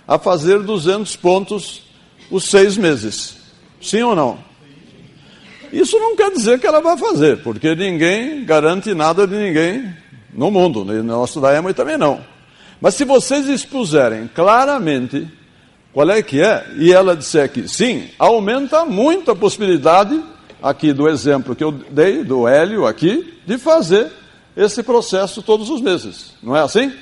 a fazer 200 pontos os 6 meses. Sim ou não? Isso não quer dizer que ela vai fazer, porque ninguém garante nada de ninguém no mundo, no nosso da EMA também não. Mas se vocês expuserem claramente qual é que é, e ela disser que sim, aumenta muito a possibilidade, aqui do exemplo que eu dei, do Hélio aqui, de fazer esse processo todos os meses. Não é assim?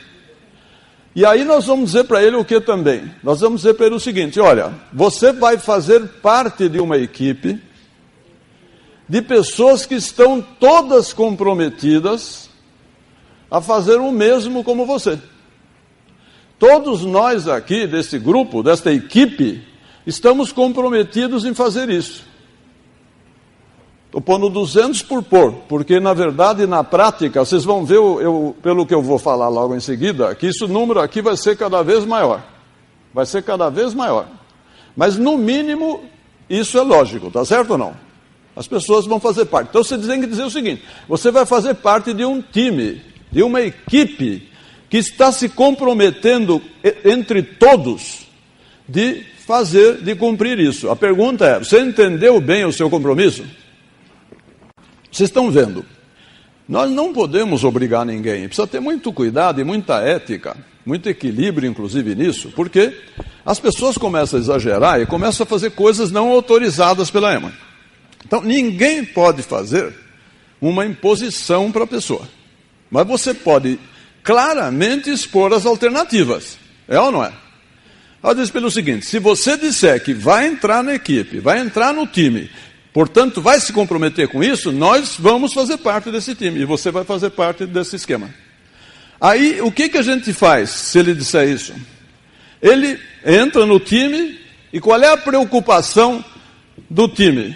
E aí nós vamos dizer para ele o que também? Nós vamos dizer para ele o seguinte, olha, você vai fazer parte de uma equipe de pessoas que estão todas comprometidas a fazer o mesmo como você. Todos nós aqui, desse grupo, desta equipe, estamos comprometidos em fazer isso. Estou pondo 200 por pôr, porque na verdade, na prática, vocês vão ver, pelo que eu vou falar logo em seguida, que esse número aqui vai ser cada vez maior. Vai ser cada vez maior. Mas no mínimo, isso é lógico, tá certo ou não? As pessoas vão fazer parte. Então você tem que dizer o seguinte, você vai fazer parte de um time, de uma equipe, que está se comprometendo entre todos de fazer, de cumprir isso. A pergunta é, você entendeu bem o seu compromisso? Vocês estão vendo, nós não podemos obrigar ninguém, precisa ter muito cuidado e muita ética, muito equilíbrio inclusive nisso, porque as pessoas começam a exagerar e começam a fazer coisas não autorizadas pela EMA. Então ninguém pode fazer uma imposição para a pessoa, mas você pode claramente expor as alternativas, é ou não é? Eu disse pelo seguinte, se você disser que vai entrar na equipe, vai entrar no time, portanto, vai se comprometer com isso, nós vamos fazer parte desse time, e você vai fazer parte desse esquema. Aí, o que a gente faz, se ele disser isso? Ele entra no time, e qual é a preocupação do time?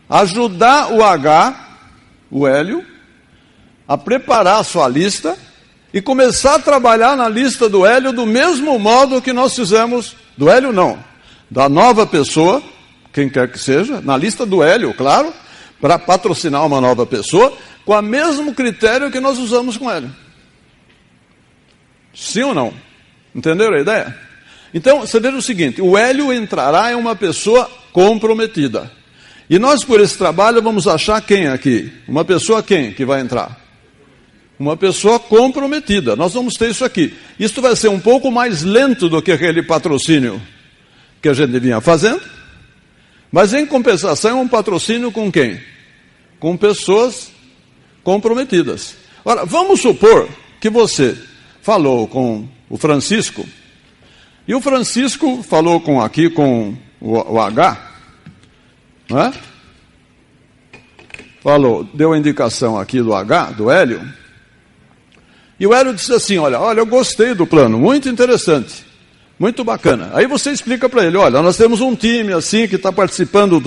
Ajudar o Hélio, a preparar a sua lista, e começar a trabalhar na lista do Hélio do mesmo modo que nós fizemos, do Hélio não, da nova pessoa, quem quer que seja, na lista do Hélio, claro, para patrocinar uma nova pessoa, com o mesmo critério que nós usamos com o Hélio. Sim ou não? Entenderam a ideia? Então, você veja o seguinte, o Hélio entrará em uma pessoa comprometida. E nós, por esse trabalho, vamos achar quem aqui? Uma pessoa quem que vai entrar? Uma pessoa comprometida. Nós vamos ter isso aqui. Isso vai ser um pouco mais lento do que aquele patrocínio que a gente vinha fazendo, mas em compensação é um patrocínio com quem? Com pessoas comprometidas. Ora, vamos supor que você falou com o Francisco, e o Francisco falou com o H, não é? Falou, deu a indicação aqui do H, do Hélio, e o Hélio disse assim, olha, eu gostei do plano, muito interessante, muito bacana. Aí você explica para ele, olha, nós temos um time assim que está participando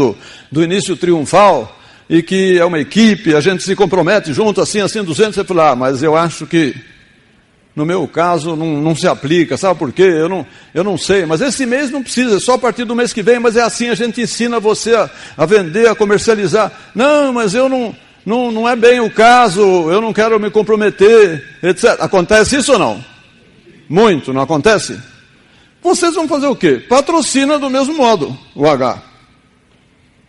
do início triunfal, e que é uma equipe, a gente se compromete junto, assim, 200, você fala, mas eu acho que, no meu caso, não se aplica, sabe por quê? Eu não sei, mas esse mês não precisa, é só a partir do mês que vem, mas é assim, a gente ensina você a vender, a comercializar. Não, mas eu não é bem o caso, eu não quero me comprometer, etc. Acontece isso ou não? Muito, não acontece? Vocês vão fazer o quê? Patrocina do mesmo modo, o H.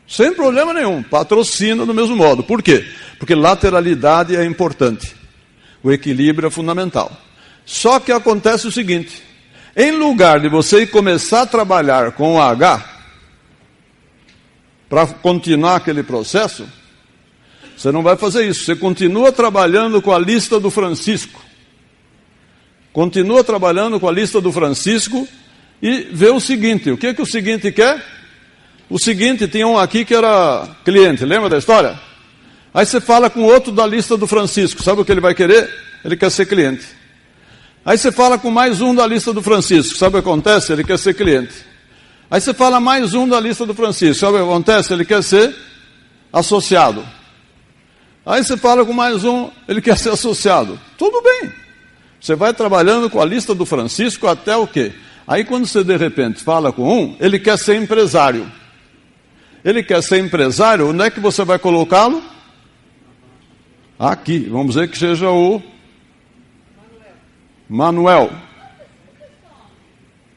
Sem problema nenhum, patrocina do mesmo modo. Por quê? Porque lateralidade é importante. O equilíbrio é fundamental. Só que acontece o seguinte, em lugar de você começar a trabalhar com o H, para continuar aquele processo, você não vai fazer isso. Você continua trabalhando com a lista do Francisco. Continua trabalhando com a lista do Francisco e vê o seguinte, o que o seguinte quer? O seguinte, tinha um aqui que era cliente, lembra da história? Aí você fala com outro da lista do Francisco, sabe o que ele vai querer? Ele quer ser cliente. Aí você fala com mais um da lista do Francisco, sabe o que acontece? Ele quer ser cliente. Aí você fala mais um da lista do Francisco, sabe o que acontece? Ele quer ser associado. Aí você fala com mais um, ele quer ser associado. Tudo bem. Você vai trabalhando com a lista do Francisco até o quê? Aí quando você de repente fala com um, ele quer ser empresário. Ele quer ser empresário, onde é que você vai colocá-lo? Aqui, vamos dizer que seja o Manuel.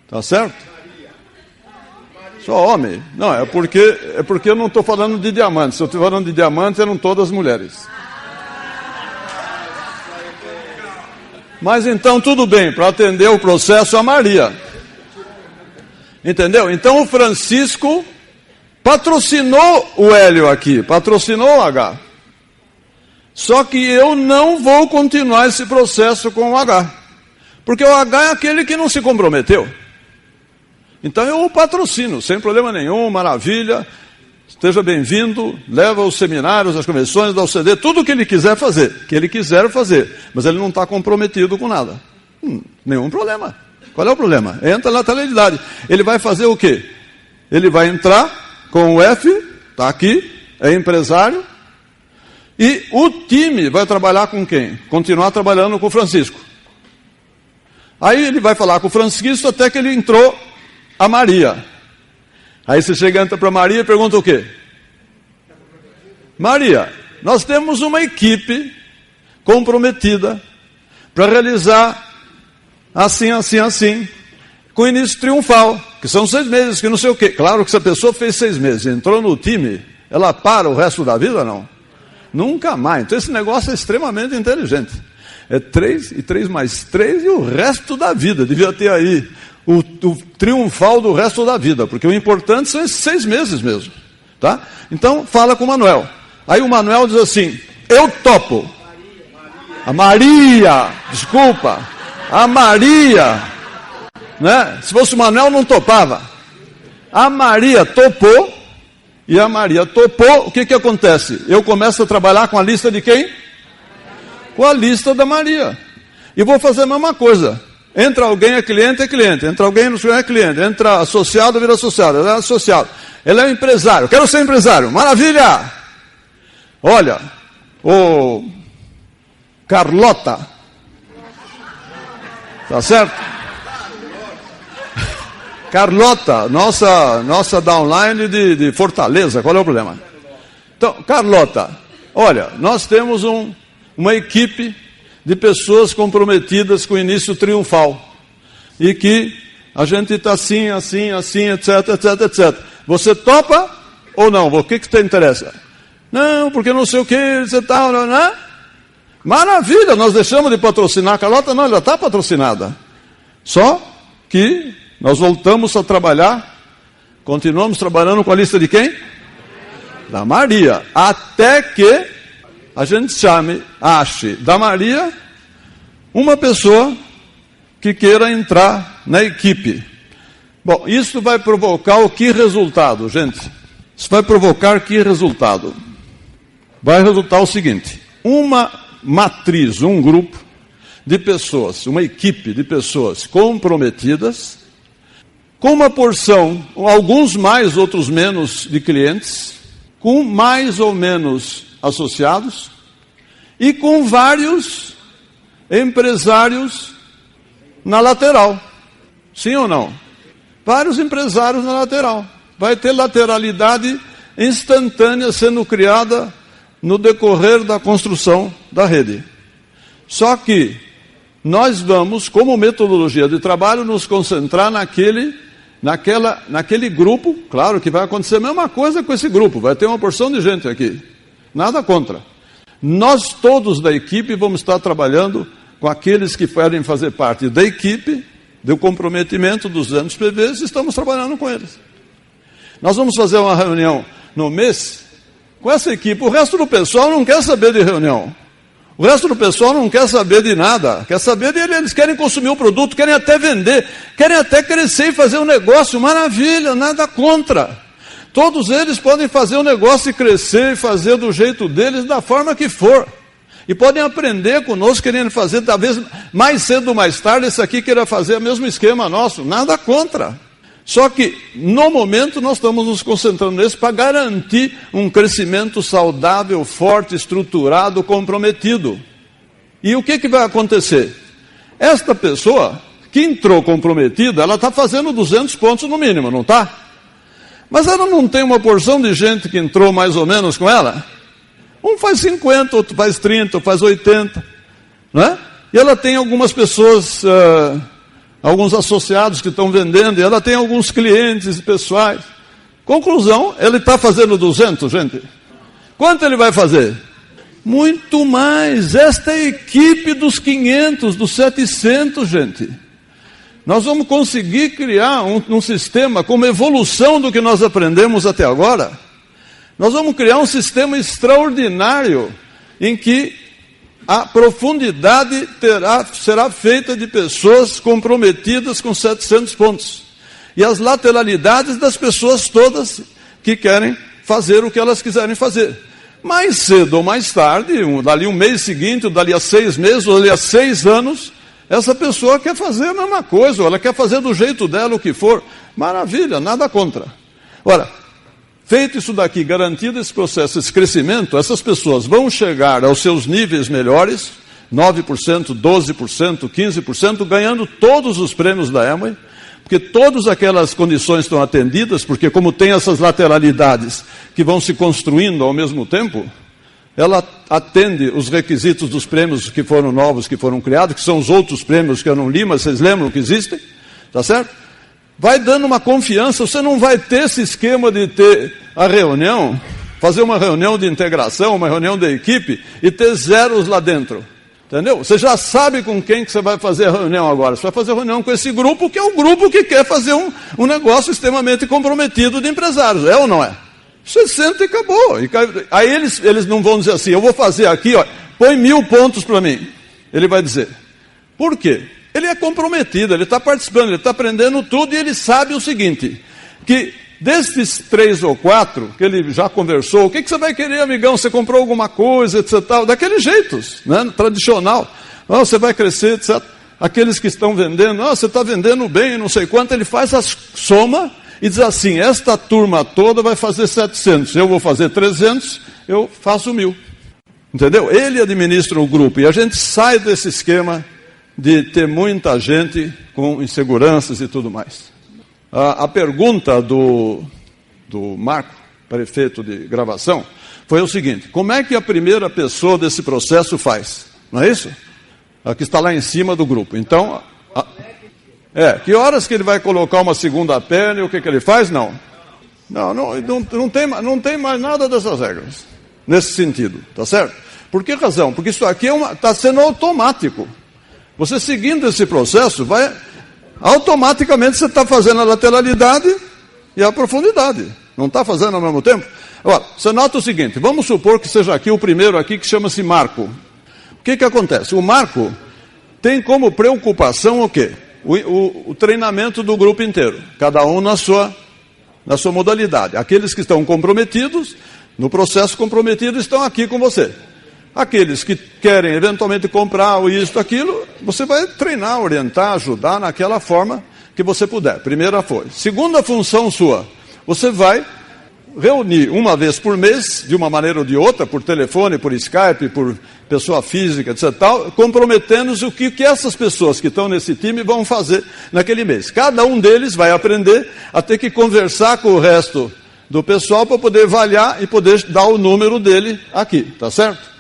Tá certo? Só homem. Não, é porque eu não estou falando de diamante. Se eu estou falando de diamante, eram todas mulheres. Mas então tudo bem, para atender o processo a Maria. Entendeu? Então o Francisco patrocinou o Hélio aqui, patrocinou o H. Só que eu não vou continuar esse processo com o H. Porque o H é aquele que não se comprometeu. Então eu o patrocino, sem problema nenhum, maravilha. Esteja bem-vindo, leva os seminários, as convenções, dá o CD, tudo o que ele quiser fazer. Mas ele não está comprometido com nada. Nenhum problema. Qual é o problema? Entra na lateralidade. Ele vai fazer o quê? Ele vai entrar com o F, está aqui, é empresário, e o time vai trabalhar com quem? Continuar trabalhando com o Francisco. Aí ele vai falar com o Francisco até que ele entrou a Maria. Aí você chega, entra para Maria e pergunta o quê? Maria, nós temos uma equipe comprometida para realizar assim, com início triunfal, que são 6 meses, que não sei o quê. Claro que se a pessoa fez 6 meses, entrou no time, ela para o resto da vida, não? Nunca mais. Então esse negócio é extremamente inteligente. É 3 e 3 mais 3 e o resto da vida. Devia ter aí o triunfal do resto da vida, porque o importante são esses 6 meses mesmo. Tá? Então fala com o Manuel. Aí o Manuel diz assim, eu topo. A Maria, né? Se fosse o Manuel não topava. A Maria topou, e a Maria topou, o que acontece? Eu começo a trabalhar com a lista de quem? Com a lista da Maria. E vou fazer a mesma coisa. Entra alguém é cliente, entra alguém não é cliente, entra associado, vira associado, ele é associado. Ele é um empresário, quero ser empresário, maravilha! Olha, o Carlota, tá certo? Carlota, nossa downline de Fortaleza, qual é o problema? Então, Carlota, olha, nós temos uma equipe de pessoas comprometidas com o início triunfal. E que a gente está assim, etc. Você topa ou não? O que te interessa? Não, porque não sei o que, você está, não. Maravilha, nós deixamos de patrocinar a Carlota? Não, ela está patrocinada. Só que nós voltamos a trabalhar, continuamos trabalhando com a lista de quem? Da Maria. Até que a gente ache da Maria uma pessoa que queira entrar na equipe. Bom, isso vai provocar o que resultado, gente? Isso vai provocar que resultado? Vai resultar o seguinte: uma matriz, um grupo de pessoas, uma equipe de pessoas comprometidas, com uma porção, alguns mais, outros menos, de clientes, com mais ou menos associados e com vários empresários na lateral. Sim ou não? Vários empresários na lateral. Vai ter lateralidade instantânea sendo criada no decorrer da construção da rede. Só que nós vamos, como metodologia de trabalho, nos concentrar naquele grupo. Claro que vai acontecer a mesma coisa com esse grupo, vai ter uma porção de gente aqui. Nada contra. Nós todos da equipe vamos estar trabalhando com aqueles que querem fazer parte da equipe, do comprometimento dos 200 PVs, estamos trabalhando com eles. Nós vamos fazer uma reunião no mês com essa equipe. O resto do pessoal não quer saber de reunião. O resto do pessoal não quer saber de nada. Quer saber dele, eles querem consumir o produto, querem até vender, querem até crescer e fazer um negócio. Maravilha, nada contra. Todos eles podem fazer um negócio e crescer e fazer do jeito deles, da forma que for. E podem aprender conosco, querendo fazer, talvez mais cedo ou mais tarde, esse aqui queira fazer o mesmo esquema nosso. Nada contra. Só que, no momento, nós estamos nos concentrando nisso para garantir um crescimento saudável, forte, estruturado, comprometido. E o que vai acontecer? Esta pessoa que entrou comprometida, ela está fazendo 200 pontos no mínimo, não está? Mas ela não tem uma porção de gente que entrou mais ou menos com ela? Um faz 50, outro faz 30, outro faz 80. Não é? E ela tem algumas pessoas... alguns associados que estão vendendo, e ela tem alguns clientes pessoais. Conclusão, ele está fazendo 200, gente. Quanto ele vai fazer? Muito mais. Esta é a equipe dos 500, dos 700, gente. Nós vamos conseguir criar um sistema como evolução do que nós aprendemos até agora. Nós vamos criar um sistema extraordinário em que a profundidade será feita de pessoas comprometidas com 700 pontos. E as lateralidades das pessoas todas que querem fazer o que elas quiserem fazer. Mais cedo ou mais tarde, dali um mês seguinte, ou dali a 6 meses, ou dali a 6 anos, essa pessoa quer fazer a mesma coisa, ou ela quer fazer do jeito dela o que for. Maravilha, nada contra. Ora, feito isso daqui, garantido esse processo, esse crescimento, essas pessoas vão chegar aos seus níveis melhores, 9%, 12%, 15%, ganhando todos os prêmios da Amway, porque todas aquelas condições estão atendidas, porque como tem essas lateralidades que vão se construindo ao mesmo tempo, ela atende os requisitos dos prêmios que foram novos, que foram criados, que são os outros prêmios que eu não li, mas vocês lembram que existem, tá certo? Vai dando uma confiança, você não vai ter esse esquema de ter a reunião, fazer uma reunião de integração, uma reunião da equipe e ter zeros lá dentro. Entendeu? Você já sabe com quem que você vai fazer a reunião agora. Você vai fazer a reunião com esse grupo, que é o grupo que quer fazer um negócio extremamente comprometido de empresários. É ou não é? Você senta e acabou. Aí eles não vão dizer assim, eu vou fazer aqui, ó, põe 1000 pontos para mim. Ele vai dizer, por quê? Ele é comprometido, ele está participando, ele está aprendendo tudo e ele sabe o seguinte, que desses 3 ou 4 que ele já conversou, o que você vai querer, amigão? Você comprou alguma coisa, etc. Daquele jeito, né? Tradicional. Oh, você vai crescer, etc. Aqueles que estão vendendo, você está vendendo bem, não sei quanto, ele faz a soma e diz assim, esta turma toda vai fazer 700, eu vou fazer 300, eu faço 1000. Entendeu? Ele administra o grupo e a gente sai desse esquema de ter muita gente com inseguranças e tudo mais. A pergunta do Marco, prefeito de gravação, foi o seguinte, como é que a primeira pessoa desse processo faz? Não é isso? A que está lá em cima do grupo. Então, que horas que ele vai colocar uma segunda perna e o que ele faz? Não tem mais nada dessas regras, nesse sentido, tá certo? Por que razão? Porque isso aqui está sendo automático. Você seguindo esse processo, automaticamente você está fazendo a lateralidade e a profundidade. Não está fazendo ao mesmo tempo? Agora, você nota o seguinte, vamos supor que seja aqui o primeiro aqui que chama-se marco. O que acontece? O marco tem como preocupação o quê? O treinamento do grupo inteiro, cada um na sua modalidade. Aqueles que estão comprometidos, no processo comprometido, estão aqui com você. Aqueles que querem eventualmente comprar isto, aquilo, você vai treinar, orientar, ajudar naquela forma que você puder. Primeira foi. Segunda função sua, você vai reunir uma vez por mês, de uma maneira ou de outra, por telefone, por Skype, por pessoa física, etc. Comprometendo-se o que essas pessoas que estão nesse time vão fazer naquele mês. Cada um deles vai aprender a ter que conversar com o resto do pessoal para poder avaliar e poder dar o número dele aqui, tá certo?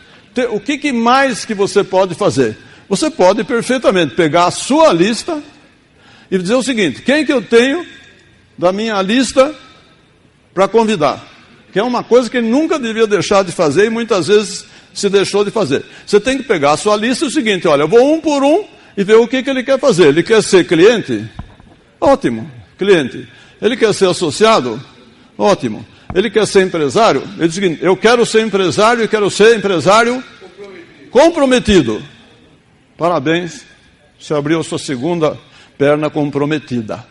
O que mais que você pode fazer? Você pode perfeitamente pegar a sua lista e dizer o seguinte, quem que eu tenho da minha lista para convidar? Que é uma coisa que ele nunca devia deixar de fazer e muitas vezes se deixou de fazer. Você tem que pegar a sua lista e o seguinte, olha, eu vou um por um e ver o que ele quer fazer. Ele quer ser cliente? Ótimo, cliente. Ele quer ser associado? Ótimo. Ele quer ser empresário? Ele diz o seguinte, eu quero ser empresário e quero ser empresário comprometido. Parabéns, você abriu a sua segunda perna comprometida.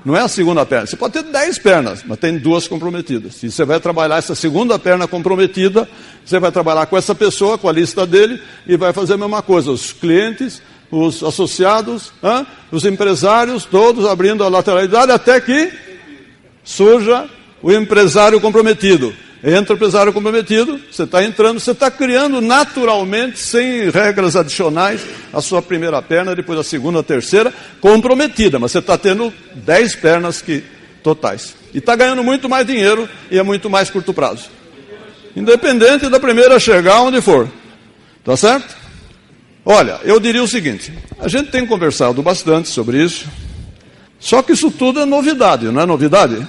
Não é a segunda perna, você pode ter 10 pernas, mas tem 2 comprometidas. E você vai trabalhar essa segunda perna comprometida, você vai trabalhar com essa pessoa, com a lista dele, e vai fazer a mesma coisa. Os clientes, os associados, os empresários, todos abrindo a lateralidade, até que surja o empresário comprometido. Entra o empresário comprometido, você está entrando, você está criando naturalmente, sem regras adicionais, a sua primeira perna, depois a segunda, a terceira, comprometida, mas você está tendo 10 pernas totais. E está ganhando muito mais dinheiro e é muito mais curto prazo. Independente da primeira chegar onde for. Tá certo? Olha, eu diria o seguinte, a gente tem conversado bastante sobre isso, só que isso tudo é novidade, não é novidade?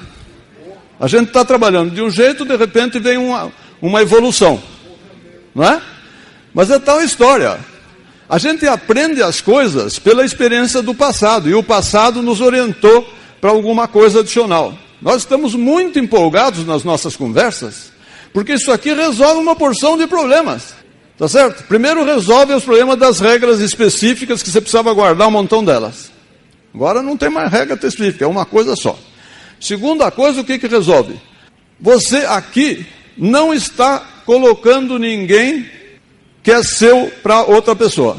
A gente está trabalhando de um jeito, de repente vem uma evolução, não é? Mas é tal história. A gente aprende as coisas pela experiência do passado, e o passado nos orientou para alguma coisa adicional. Nós estamos muito empolgados nas nossas conversas, porque isso aqui resolve uma porção de problemas, tá certo? Primeiro resolve os problemas das regras específicas, que você precisava guardar um montão delas. Agora não tem mais regra específica, é uma coisa só. Segunda coisa, o que resolve? Você aqui não está colocando ninguém que é seu para outra pessoa.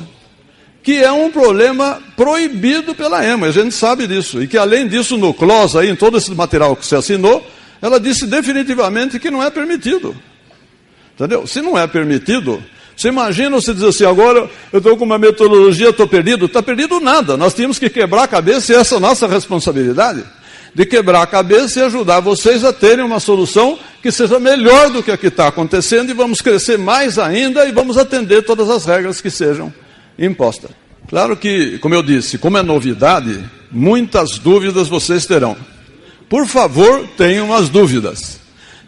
Que é um problema proibido pela EMA, a gente sabe disso. E que além disso, no CLOS, aí, em todo esse material que você assinou, ela disse definitivamente que não é permitido. Entendeu? Se não é permitido, você imagina você dizer assim, agora eu estou com uma metodologia, estou perdido. Está perdido nada, nós tínhamos que quebrar a cabeça e essa é a nossa responsabilidade. De quebrar a cabeça e ajudar vocês a terem uma solução que seja melhor do que a que está acontecendo, e vamos crescer mais ainda e vamos atender todas as regras que sejam impostas. Claro que, como eu disse, como é novidade, muitas dúvidas vocês terão. Por favor, tenham as dúvidas.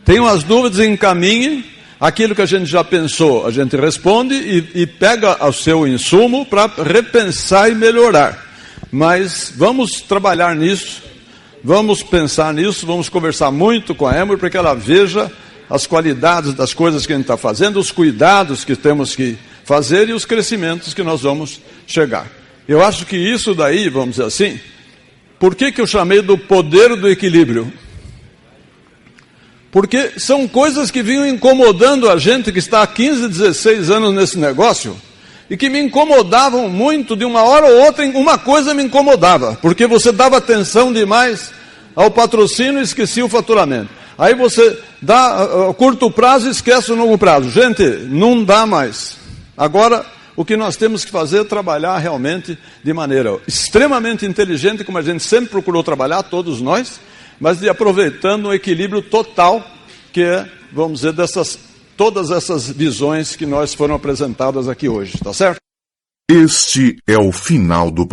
Tenham as dúvidas e encaminhem. Aquilo que a gente já pensou, a gente responde e pega o seu insumo para repensar e melhorar. Mas vamos trabalhar nisso. Vamos pensar nisso, vamos conversar muito com a Emory para que ela veja as qualidades das coisas que a gente está fazendo, os cuidados que temos que fazer e os crescimentos que nós vamos chegar. Eu acho que isso daí, vamos dizer assim, por que eu chamei do poder do equilíbrio? Porque são coisas que vinham incomodando a gente que está há 15, 16 anos nesse negócio, e que me incomodavam muito, de uma hora ou outra, uma coisa me incomodava, porque você dava atenção demais ao patrocínio e esquecia o faturamento. Aí você dá a curto prazo e esquece o longo prazo. Gente, não dá mais. Agora, o que nós temos que fazer é trabalhar realmente de maneira extremamente inteligente, como a gente sempre procurou trabalhar, todos nós, mas de aproveitando o equilíbrio total, que é, vamos dizer, todas essas visões que nós foram apresentadas aqui hoje, tá certo? Este é o final do